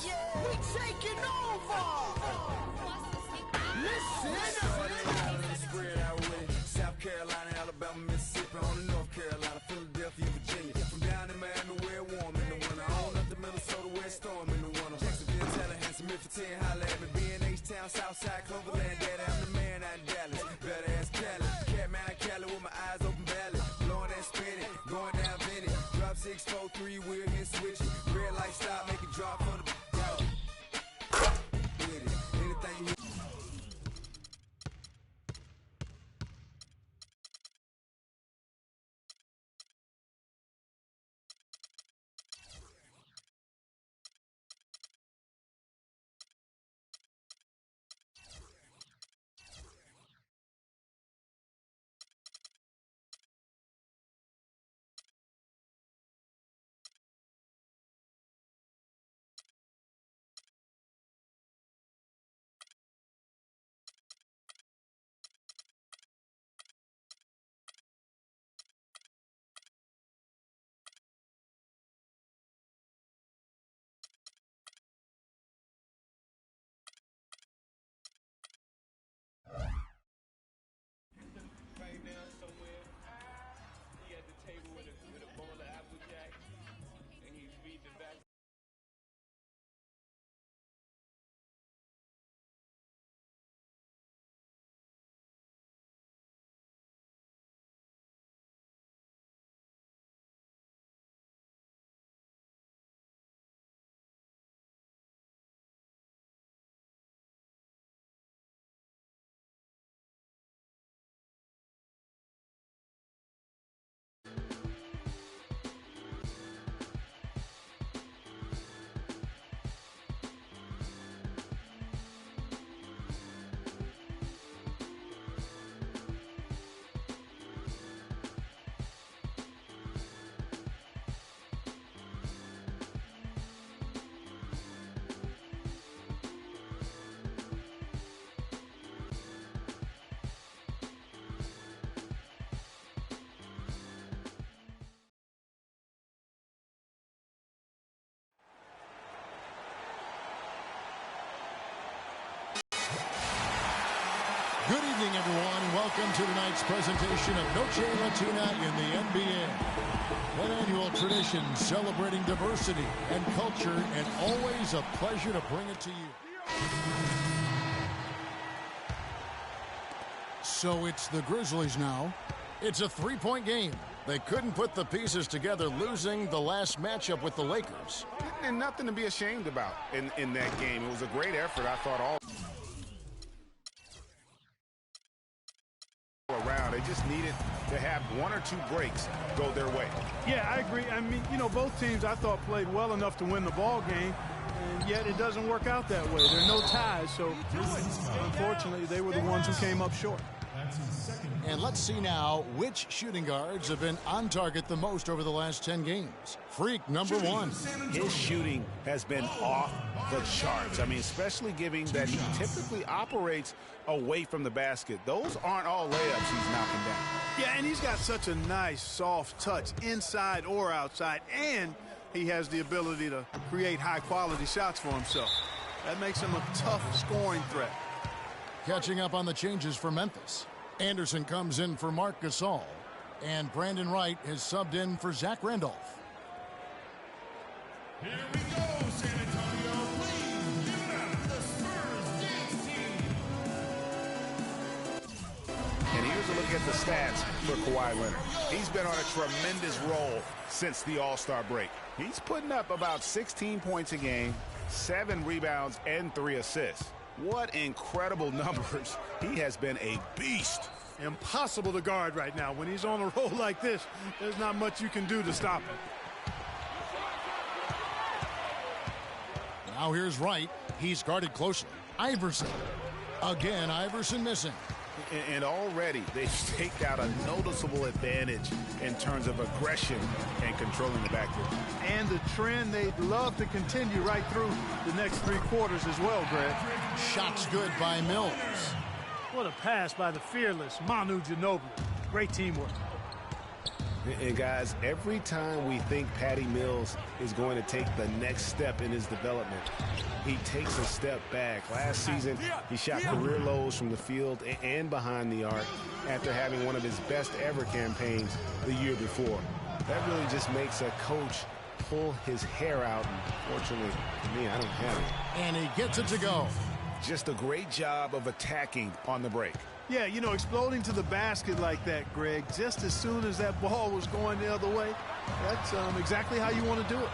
Yeah, we taking over. Listen. Spread out with it. South Carolina, Alabama, Mississippi, on the North Carolina, Philadelphia, Virginia. From down in Miami, where warm in the winter. On up to Minnesota, where storm in the winter. Jacksonville, Tallahassee, Memphis, 10, holla at me. B&H Town, Southside, Cloverland, Daddy, I'm the man out in Dallas. Better ask Cali. Catman out Cali with my eyes open valley. Blowing and spinning, going down Vinny. Drop 6, 4, 3, wheel and switch it. Red light stop, make it drop for the Good evening, everyone, and welcome to tonight's presentation of Noche Latina in the NBA. An annual tradition celebrating diversity and culture, and always a pleasure to bring it to you. So it's the Grizzlies now. It's a three-point game. They couldn't put the pieces together, losing the last matchup with the Lakers. And nothing to be ashamed about in that game. It was a great effort, I thought, all around. They just needed to have one or two breaks go their way. Yeah, I agree. I mean, you know, both teams I thought played well enough to win the ball game, and yet it doesn't work out that way. There are no ties, so unfortunately they were the ones who came up short. And let's see now which shooting guards have been on target the most over the last 10 games. Freak, number one. His shooting has been off the charts. I mean, especially given that he typically operates away from the basket. Those aren't all layups he's knocking down. Yeah, and he's got such a nice, soft touch inside or outside, and he has the ability to create high-quality shots for himself. That makes him a tough scoring threat. Catching up on the changes for Memphis. Anderson comes in for Marc Gasol, and Brandon Wright has subbed in for Zach Randolph. Here we go, San Antonio. Please give it up for the Spurs dance team. And here's a look at the stats for Kawhi Leonard. He's been on a tremendous roll since the All-Star break. He's putting up about 16 points a game, 7 rebounds, and 3 assists. What incredible numbers. He has been a beast. Impossible to guard right now. When he's on a roll like this, there's not much you can do to stop him. Now here's Wright. He's guarded closely. Iverson. Again, Iverson missing. And already they've staked out a noticeable advantage in terms of aggression and controlling the backcourt. And the trend they'd love to continue right through the next 3 quarters as well, Greg. Shots good by Mills. What a pass by the fearless Manu Ginobili. Great teamwork. And guys, every time we think Patty Mills is going to take the next step in his development, he takes a step back. Last season, he shot career lows from the field and behind the arc after having one of his best ever campaigns the year before. That really just makes a coach pull his hair out. And fortunately for me, I don't have it. And he gets it to go. Just a great job of attacking on the break. Yeah, you know, exploding to the basket like that, Greg, just as soon as that ball was going the other way, that's exactly how you want to do it.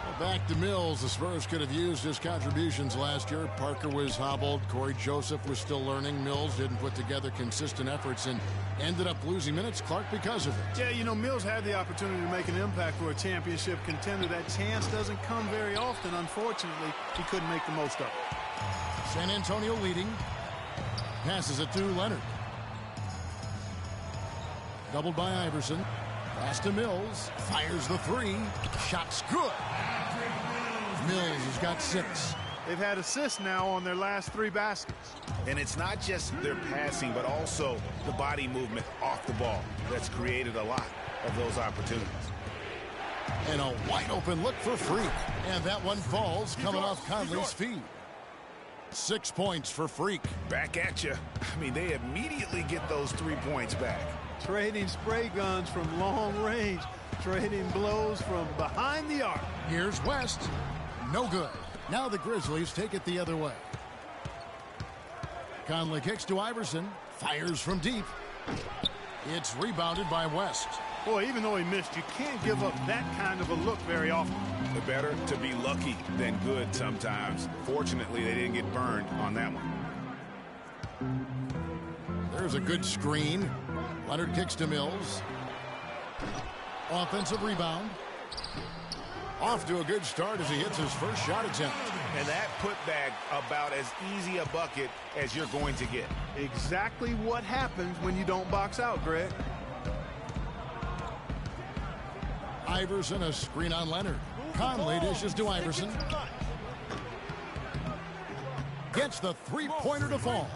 Well, back to Mills. The Spurs could have used his contributions last year. Parker was hobbled. Corey Joseph was still learning. Mills didn't put together consistent efforts and ended up losing minutes, Clark, because of it. Yeah, you know, Mills had the opportunity to make an impact for a championship contender. That chance doesn't come very often. Unfortunately, he couldn't make the most of it. San Antonio leading. Passes it to Leonard. Doubled by Iverson. Pass to Mills. Fires the 3. Shot's good. Mills has got 6. They've had assists now on their last 3 baskets. And it's not just their passing, but also the body movement off the ball that's created a lot of those opportunities. And a wide open look for Freak. And that one falls coming off Conley's feet. 6 points for Freak. Back at you. I mean, they immediately get those 3 points back. Trading spray guns from long range. Trading blows from behind the arc. Here's West. No good. Now the Grizzlies take it the other way. Conley kicks to Iverson. Fires from deep. It's rebounded by West. Boy, even though he missed, you can't give up that kind of a look very often. Better to be lucky than good sometimes. Fortunately, they didn't get burned on that one. There's a good screen. Leonard kicks to Mills. Offensive rebound. Off to a good start as he hits his first shot attempt. And that putback about as easy a bucket as you're going to get. Exactly what happens when you don't box out, Greg. Iverson, a screen on Leonard. Conley dishes to Iverson. Gets the three-pointer to fall.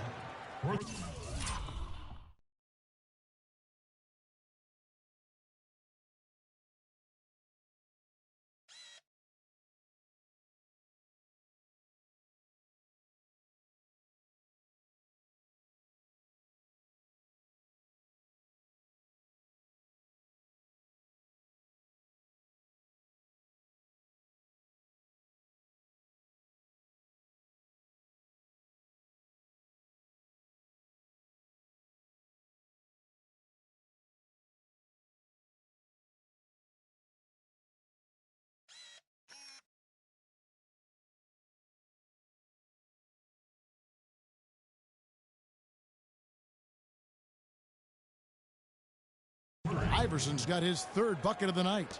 Iverson's got his third bucket of the night.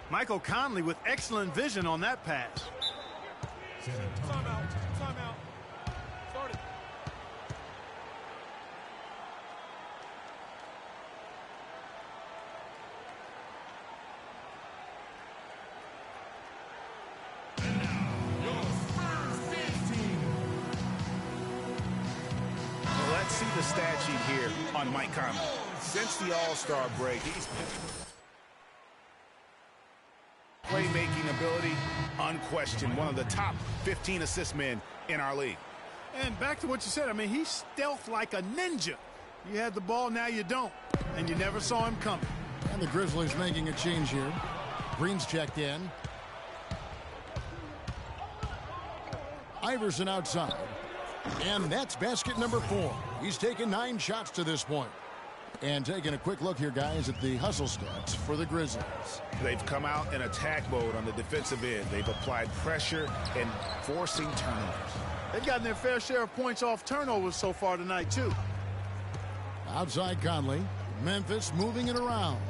Michael Conley with excellent vision on that pass. Timeout. Timeout. Start it. Well, let's see the stat sheet here on Mike Conley. Since the All-Star break, he's playmaking ability, unquestioned. One of the top 15 assist men in our league. And back to what you said, I mean, he's stealth like a ninja. You had the ball, now you don't. And you never saw him coming. And the Grizzlies making a change here. Green's checked in. Iverson outside. And that's basket number 4. He's taken 9 shots to this point. And taking a quick look here, guys, at the hustle stats for the Grizzlies. They've come out in attack mode on the defensive end. They've applied pressure and forcing turnovers. They've gotten their fair share of points off turnovers so far tonight, too. Outside Conley. Memphis moving it around.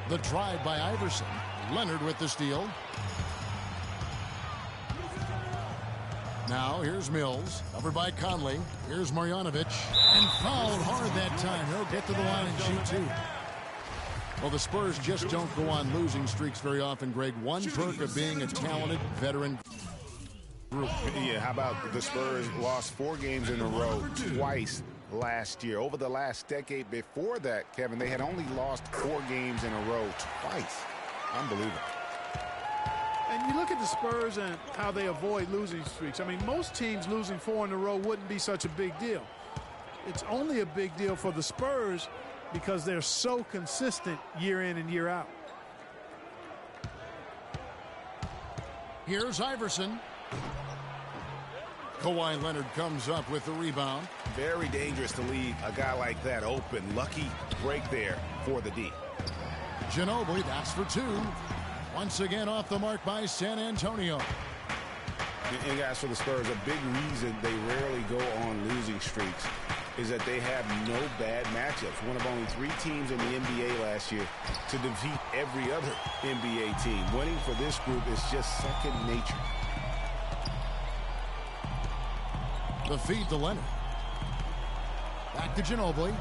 The drive by Iverson. Leonard with the steal. Now here's Mills, covered by Conley. Here's Marjanovic, and fouled hard that time. He'll get to the line and shoot 2. Well, the Spurs just don't go on losing streaks very often, Greg. One perk of being a talented veteran group. Yeah, how about the Spurs lost 4 games in a row twice last year. Over the last decade before that, Kevin, they had only lost 4 games in a row twice. Unbelievable. And you look at the Spurs and how they avoid losing streaks. I mean, most teams losing 4 in a row wouldn't be such a big deal. It's only a big deal for the Spurs because they're so consistent year in and year out. Here's Iverson. Kawhi Leonard comes up with the rebound. Very dangerous to leave a guy like that open. Lucky break there for the D. Ginobili, that's for 2. Once again off the mark by San Antonio. And guys, for the Spurs, a big reason they rarely go on losing streaks is that they have no bad matchups. One of only 3 teams in the NBA last year to defeat every other NBA team. Winning for this group is just second nature. The feed to Leonard. Back to Ginobili.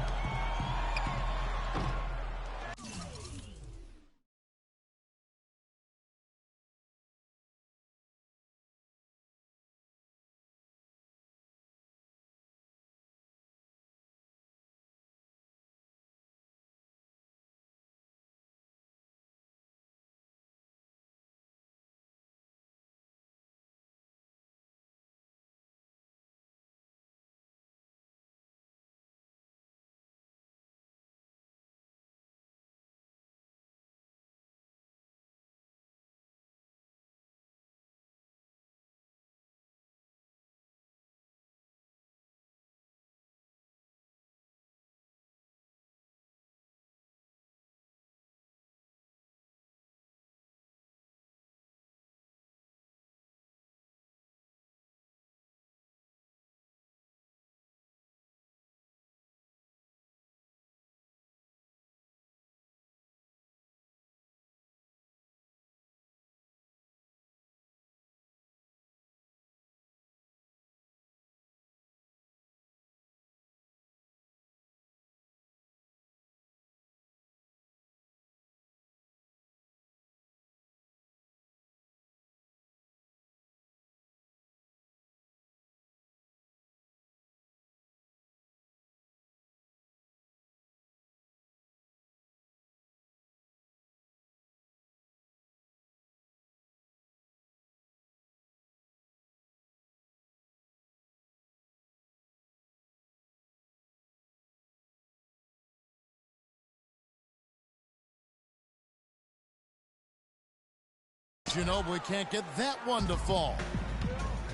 Ginobili can't get that one to fall.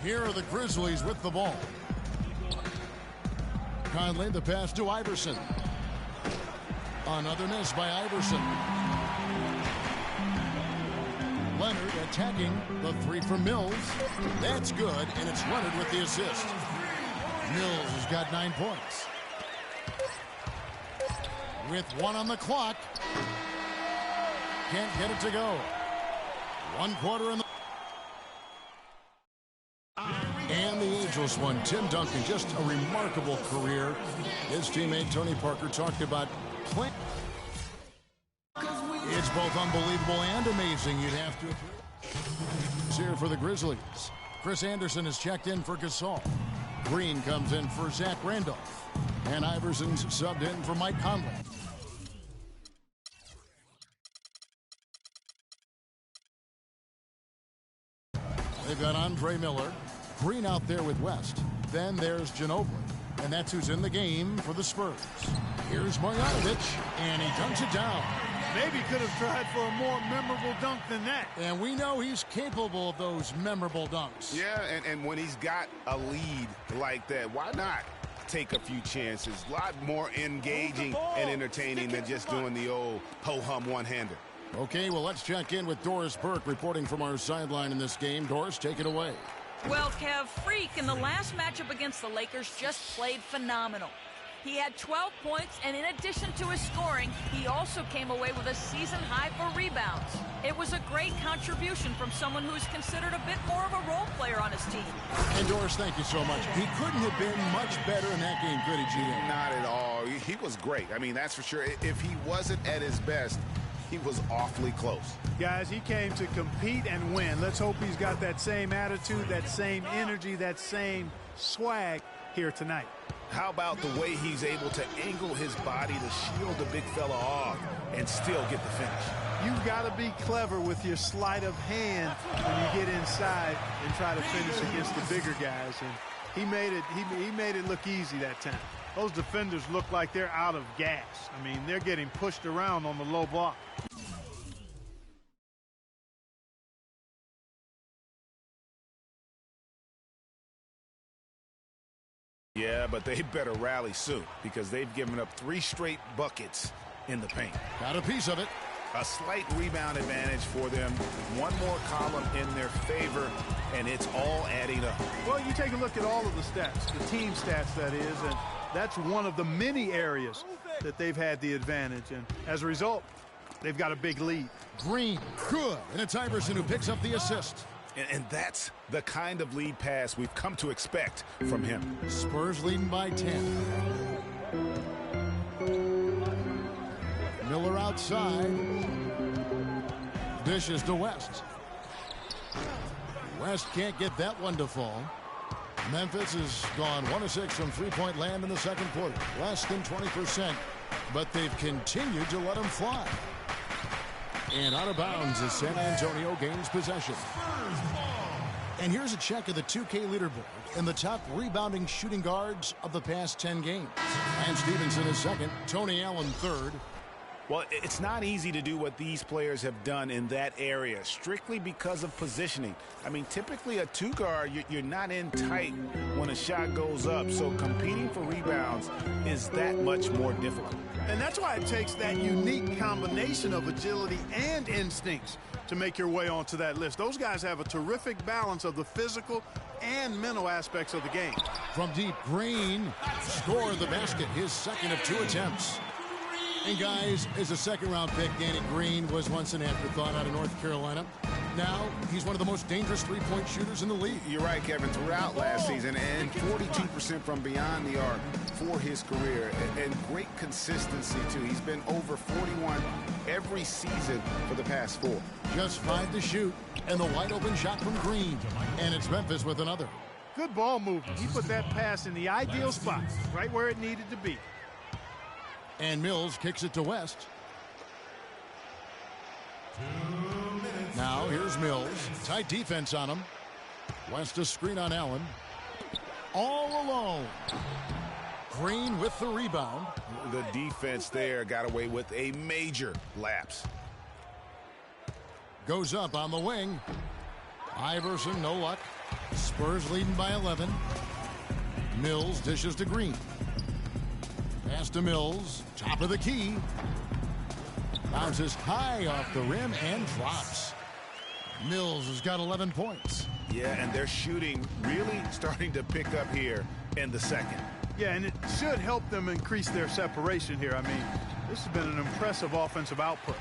Here are the Grizzlies with the ball. Conley, the pass to Iverson. Another miss by Iverson. Leonard attacking the 3 from Mills. That's good, and it's Leonard with the assist. Mills has got 9 points. with 1 on the clock. Can't get it to go. 1 quarter in the... And the ageless one, Tim Duncan, just a remarkable career. His teammate Tony Parker talked about playing. It's both unbelievable and amazing, you'd have to agree. It's here for the Grizzlies. Chris Anderson is checked in for Gasol. Green comes in for Zach Randolph. And Iverson's subbed in for Mike Conley. They've got Andre Miller. Green out there with West. Then there's Ginobili. And that's who's in the game for the Spurs. Here's Marjanovic, and he dunks it down. Maybe could have tried for a more memorable dunk than that. And we know he's capable of those memorable dunks. Yeah, and when he's got a lead like that, why not take a few chances? A lot more engaging and entertaining than just doing the old ho-hum one-hander. Okay, well, let's check in with Doris Burke reporting from our sideline in this game. Doris, take it away. Well, Kev, Freak in the last matchup against the Lakers just played phenomenal. He had 12 points, and in addition to his scoring, he also came away with a season high for rebounds. It was a great contribution from someone who's considered a bit more of a role player on his team. And Doris, thank you so much. He couldn't have been much better in that game, could he, GA? Not at all. He was great. I mean, that's for sure. If he wasn't at his best, he was awfully close. Guys, he came to compete and win. Let's hope he's got that same attitude, that same energy, that same swag here tonight. How about the way he's able to angle his body to shield the big fella off and still get the finish? You've got to be clever with your sleight of hand when you get inside and try to finish against the bigger guys. And he made it look easy that time. Those defenders look like they're out of gas. I mean, they're getting pushed around on the low block. Yeah, but they better rally soon because they've given up 3 straight buckets in the paint. Got a piece of it. A slight rebound advantage for them. 1 more column in their favor, and it's all adding up. Well, you take a look at all of the stats, the team stats, that is, and that's one of the many areas that they've had the advantage. And as a result, they've got a big lead. Green, good. And it's Iverson who picks up the assist. And that's the kind of lead pass we've come to expect from him. Spurs leading by 10. Miller outside. Dishes to West. West can't get that one to fall. Memphis has gone 1 of 6 from three-point land in the second quarter. Less than 20%, but they've continued to let them fly. And out of bounds as San Antonio gains possession. And here's a check of the 2K leaderboard and the top rebounding shooting guards of the past 10 games. Lance Stevenson is second, Tony Allen third. Well, it's not easy to do what these players have done in that area, strictly because of positioning. I mean, typically a 2-guard, you're not in tight when a shot goes up, so competing for rebounds is that much more difficult. And that's why it takes that unique combination of agility and instincts to make your way onto that list. Those guys have a terrific balance of the physical and mental aspects of the game. From deep, Green scored the basket, his second of 2 attempts. And guys, as a second-round pick, Danny Green was once an afterthought out of North Carolina. Now, he's one of the most dangerous three-point shooters in the league. You're right, Kevin, throughout last season, and 42% from beyond the arc for his career, and great consistency, too. He's been over 41 every season for the past 4. Just 5 to shoot, and the wide-open shot from Green. And it's Memphis with another. Good ball movement. He put that pass in the ideal spot, right where it needed to be. And Mills kicks it to West. Now here's Mills. Tight defense on him. West a screen on Allen. All alone. Green with the rebound. The defense there got away with a major lapse. Goes up on the wing. Iverson, no luck. Spurs leading by 11. Mills dishes to Green. Pass to Mills, top of the key. Bounces high off the rim and drops. Mills has got 11 points. Yeah, and they're shooting really starting to pick up here in the second. Yeah, and it should help them increase their separation here. I mean, This has been an impressive offensive output.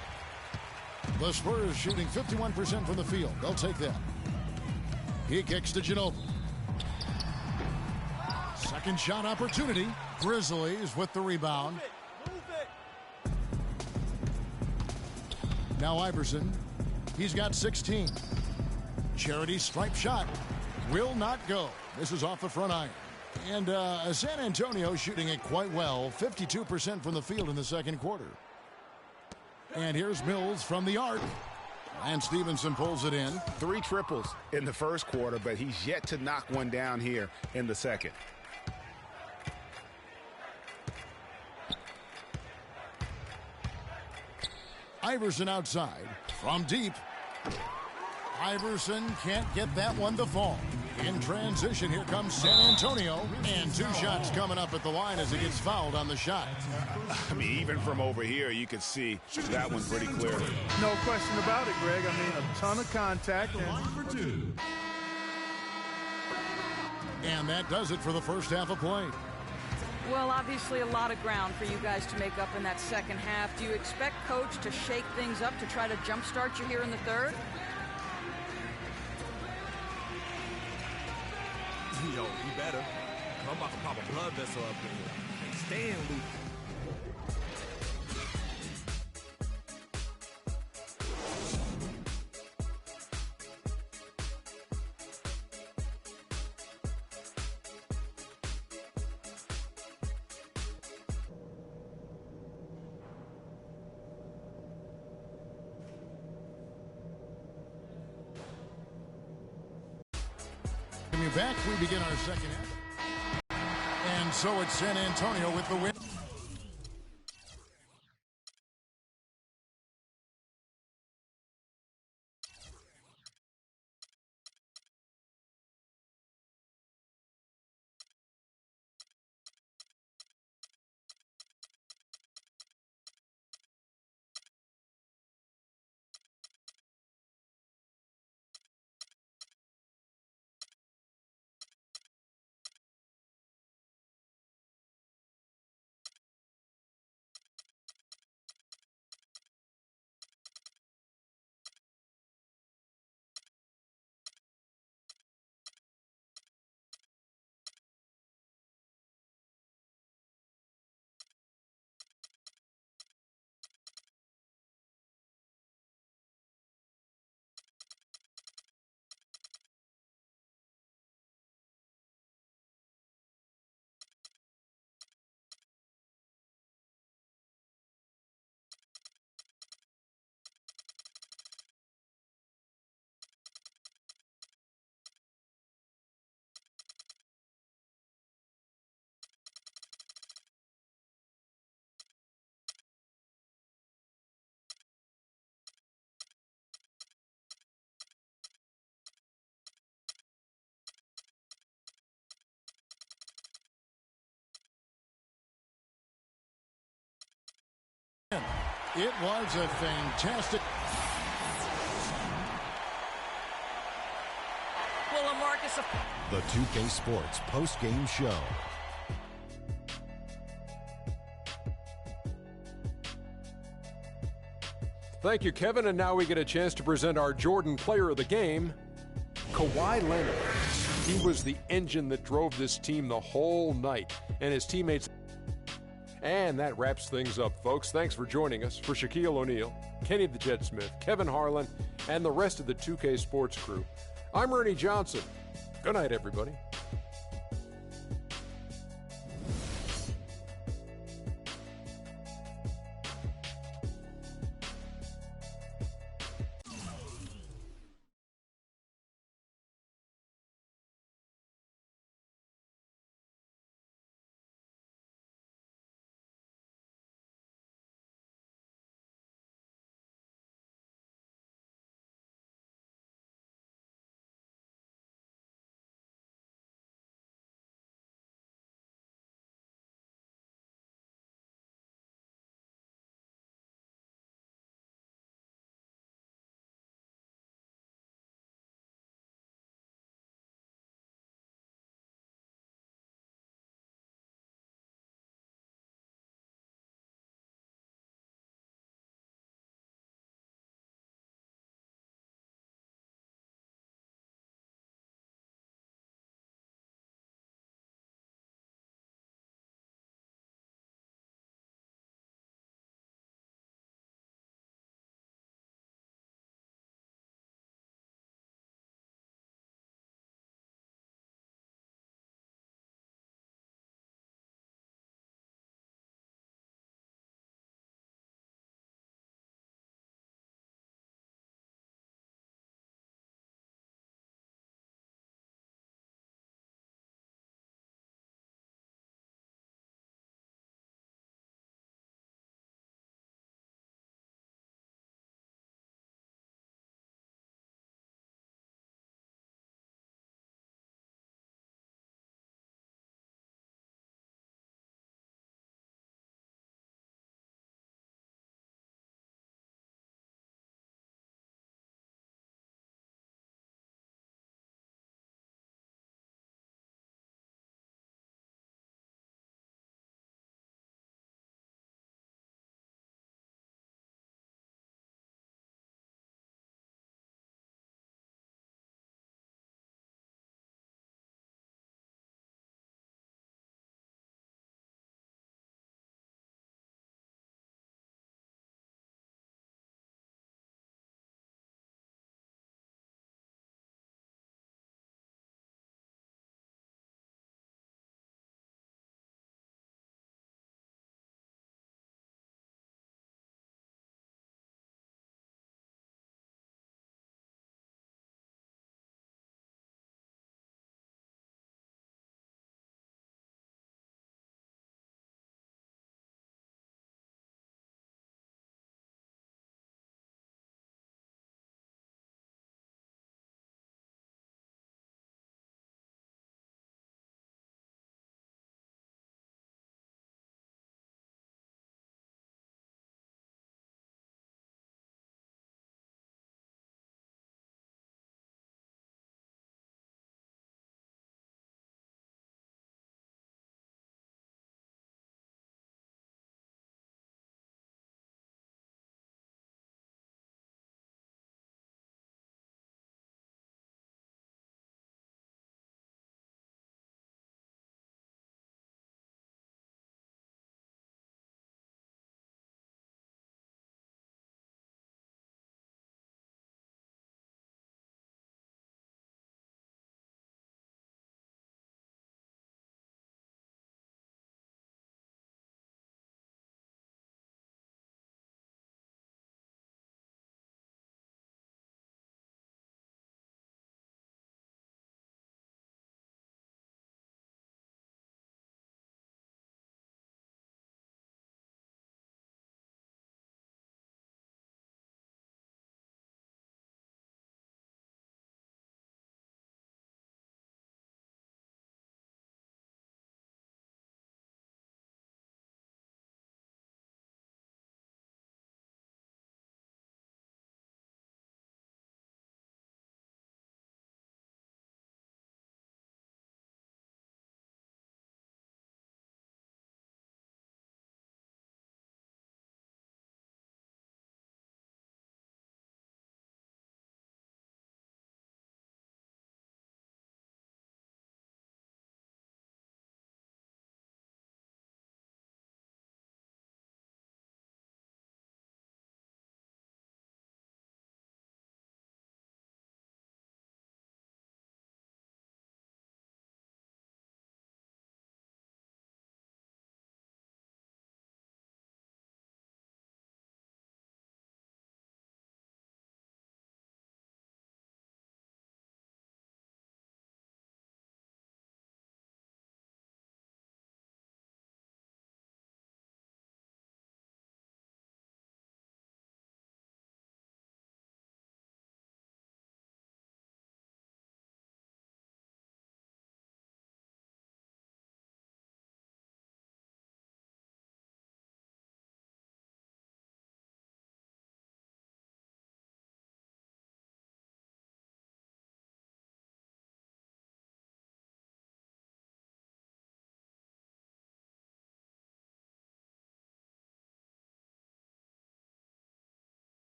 The Spurs shooting 51% from the field. They'll take that. He kicks to Ginobili. Second shot opportunity. Grizzlies with the rebound. Now Iverson. He's got 16. Charity stripe shot. Will not go. This is off the front iron. And San Antonio shooting it quite well. 52% from the field in the second quarter. And here's Mills from the arc. And Stevenson pulls it in. 3 triples in the first quarter, but he's yet to knock one down here in the second. Iverson outside from deep. Iverson can't get that one to fall. In transition, here comes San Antonio. And 2 shots coming up at the line as he gets fouled on the shot. I mean, even from over here, you can see that one pretty clearly. No question about it, Greg. I mean, a ton of contact. And that does it for the first half of play. Well, obviously a lot of ground for you guys to make up in that second half. Do you expect Coach to shake things up to try to jumpstart you here in the third? Yo, you better. I'm about to pop a blood vessel up in here. Can't stand Luke. Back, we begin our second half. And so it's San Antonio with the win. It was a fantastic. Well, Marcus. The 2K Sports post-game show. Thank you, Kevin. And now we get a chance to present our Jordan Player of the Game, Kawhi Leonard. He was the engine that drove this team the whole night, and his teammates. And that wraps things up, folks. Thanks for joining us. For Shaquille O'Neal, Kenny the Jet Smith, Kevin Harlan, and the rest of the 2K Sports crew, I'm Ernie Johnson. Good night, everybody.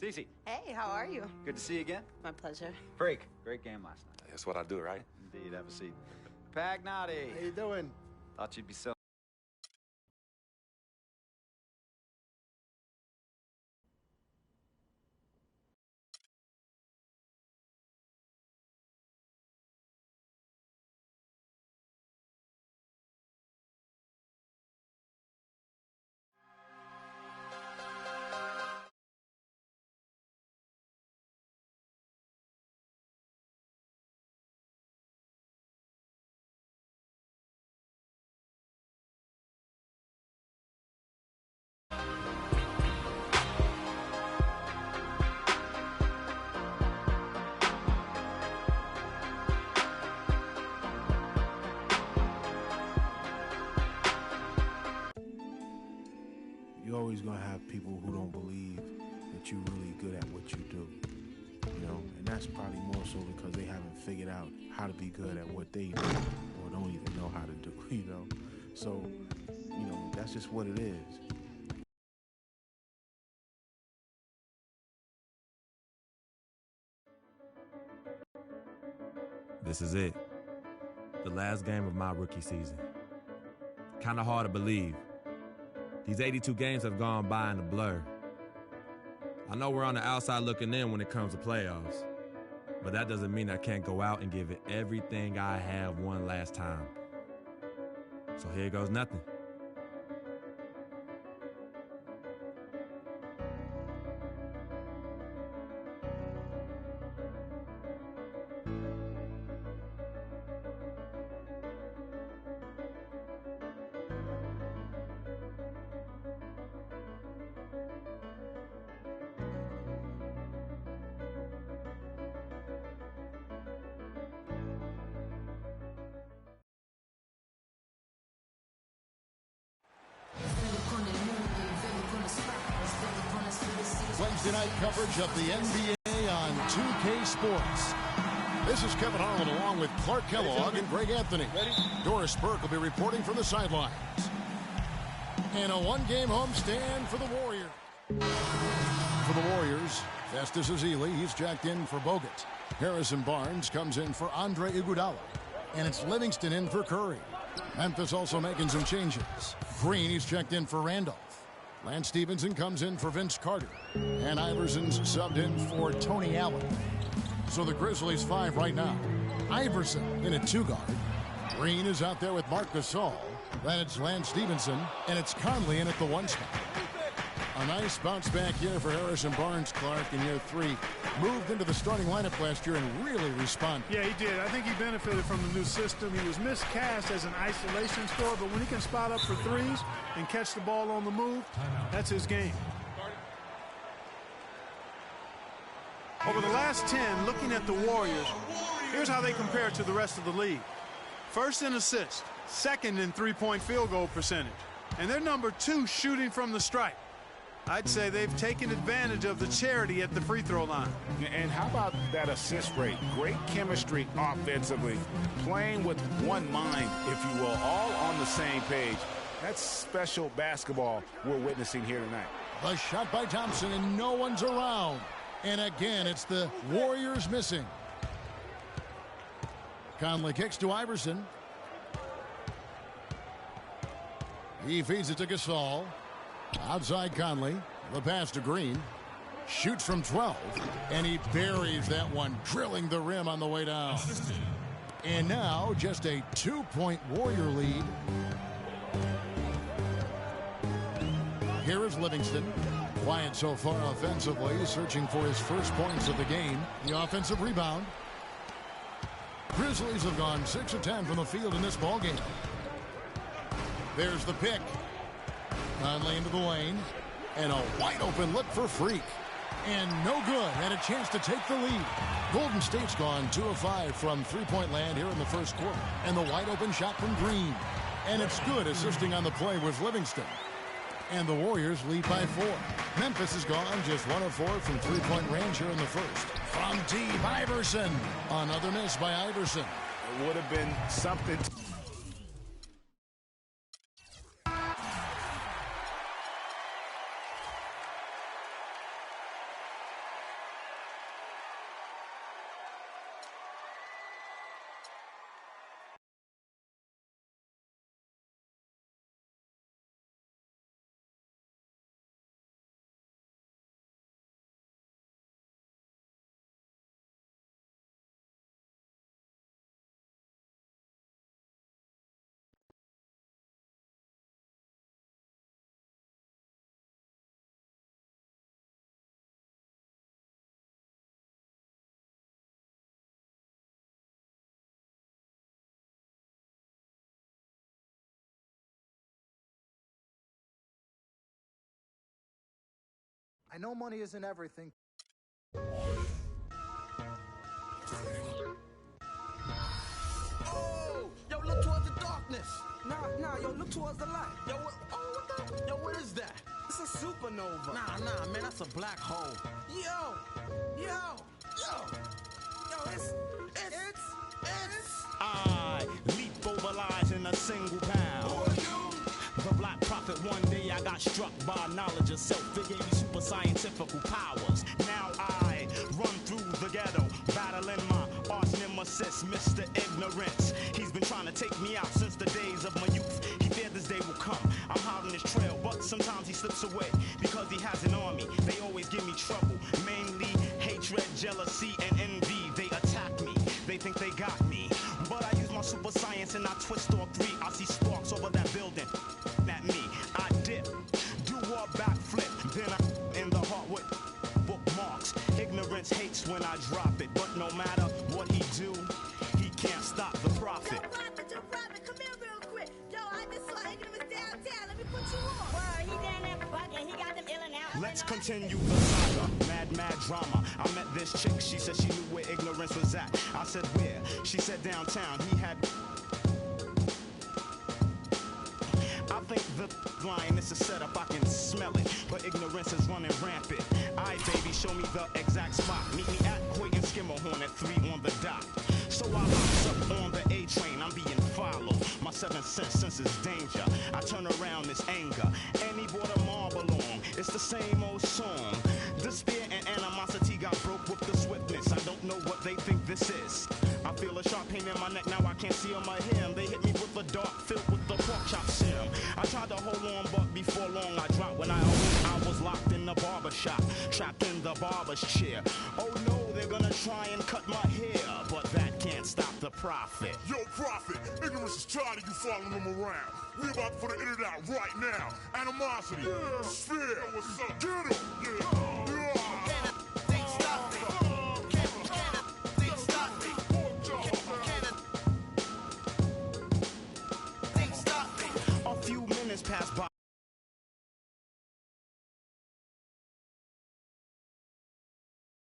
Cece. Hey, how are you? Good to see you again. My pleasure. Freak. Great game last night. That's what I do, right? Indeed. Have a seat. Pagnotti. How you doing? Thought you'd be so. You're always going to have people who don't believe that you're really good at what you do, you know, and that's probably more so because they haven't figured out how to be good at what they do or don't even know how to do, you know. So, you know, that's just what it is. This is it. The last game of my rookie season. Kind of hard to believe. These 82 games have gone by in a blur. I know we're on the outside looking in when it comes to playoffs, but that doesn't mean I can't go out and give it everything I have one last time. So here goes nothing. Wednesday night coverage of the NBA on 2K Sports. This is Kevin Harlan along with Clark Kellogg and Greg Anthony. Doris Burke will be reporting from the sidelines. And a one-game homestand for the Warriors. For the Warriors, Festus Ezeli, he's jacked in for Bogut. Harrison Barnes comes in for Andre Iguodala. And it's Livingston in for Curry. Memphis also making some changes. Green, he's checked in for Randolph. Lance Stevenson comes in for Vince Carter. And Iverson's subbed in for Tony Allen. So the Grizzlies 5 right now. Iverson in a 2 guard. Green is out there with Marc Gasol. Then it's Lance Stevenson. And it's Conley in at the 1 spot. A nice bounce back here for Harrison Barnes, Clark, in year 3. Moved into the starting lineup last year and really responded. Yeah, he did. I think he benefited from the new system. He was miscast as an isolation scorer, but when he can spot up for threes and catch the ball on the move, that's his game. Over the last 10, looking at the Warriors, here's how they compare to the rest of the league. First in assists, second in three-point field goal percentage, and they're number 2 shooting from the stripe. I'd say they've taken advantage of the charity at the free throw line. And how about that assist rate? Great chemistry offensively, playing with one mind, if you will, all on the same page. That's special basketball we're witnessing here tonight. A shot by Thompson, and no one's around. And again, it's the Warriors missing. Conley kicks to Iverson. He feeds it to Gasol. Outside Conley. The pass to Green. Shoots from 12. And he buries that one, drilling the rim on the way down. And now just a 2-point Warrior lead. Here is Livingston. Quiet so far offensively, searching for his first points of the game. The offensive rebound. Grizzlies have gone 6 of 10 from the field in this ballgame. There's the pick. Conley into the lane. And a wide open look for Freak. And no good. Had a chance to take the lead. Golden State's gone 2 of 5 from three-point land here in the first quarter. And the wide open shot from Green. And it's good. Assisting on the play was Livingston. And the Warriors lead by 4. Memphis is gone just 1 of 4 from three-point range here in the first. From deep, Iverson. Another miss by Iverson. It would have been something. I know money isn't everything. Oh, yo, look towards the darkness. Nah, yo, look towards the light. Yo, what is that? It's a supernova. Nah, man, that's a black hole. Yo, it's. I leap over lies in a single bound. The Black Prophet, one day I got struck by knowledge of self. It gave me super scientific powers. Now I run through the ghetto, battling my arch nemesis, Mr. Ignorance. He's been trying to take me out since the days of my youth. He feared this day will come. I'm hot on his trail, but sometimes he slips away because he has an army. They always give me trouble, mainly hatred, jealousy, and envy. They attack me. They think they got me, but I use my super science and I twist all three. I see sparks over that building. At me, I dip, do a backflip, then I'm in the heart with bookmarks. Ignorance hates when I drop it, but no matter what he do, he can't stop the prophet. Yo, prophet, come here real quick. Yo, I just saw Ignorance downtown. Let me put you on. Word, he down there bugging. He got them ill and out. Let's continue the saga, mad drama. I met this chick, she said she knew where Ignorance was at. I said where? She said downtown. He had... I think the line is a setup, I can smell it, but Ignorance is running rampant. Aye, baby, show me the exact spot. Meet me at Hoyt and Skimmerhorn at 3 on the dot. So I hops up on the A train, I'm being followed. My 7th senses danger. I turn around, this anger, and he brought a marble along. It's the same old song. Despair and animosity got broke with the swiftness. I don't know what they think this is. I feel a sharp pain in my neck, now I can't see on my hem. They hit me with a dart filled with the pork chop serum. I tried to hold on, but before long I dropped. When I was locked in the barber shop, trapped in the barber's chair. Oh no, they're gonna try and cut my hair, but that can't stop the prophet. Yo, prophet, Ignorance is tired of you following him around. We about to put an internet out right now. Animosity, despair, what's up? Get him! Yeah.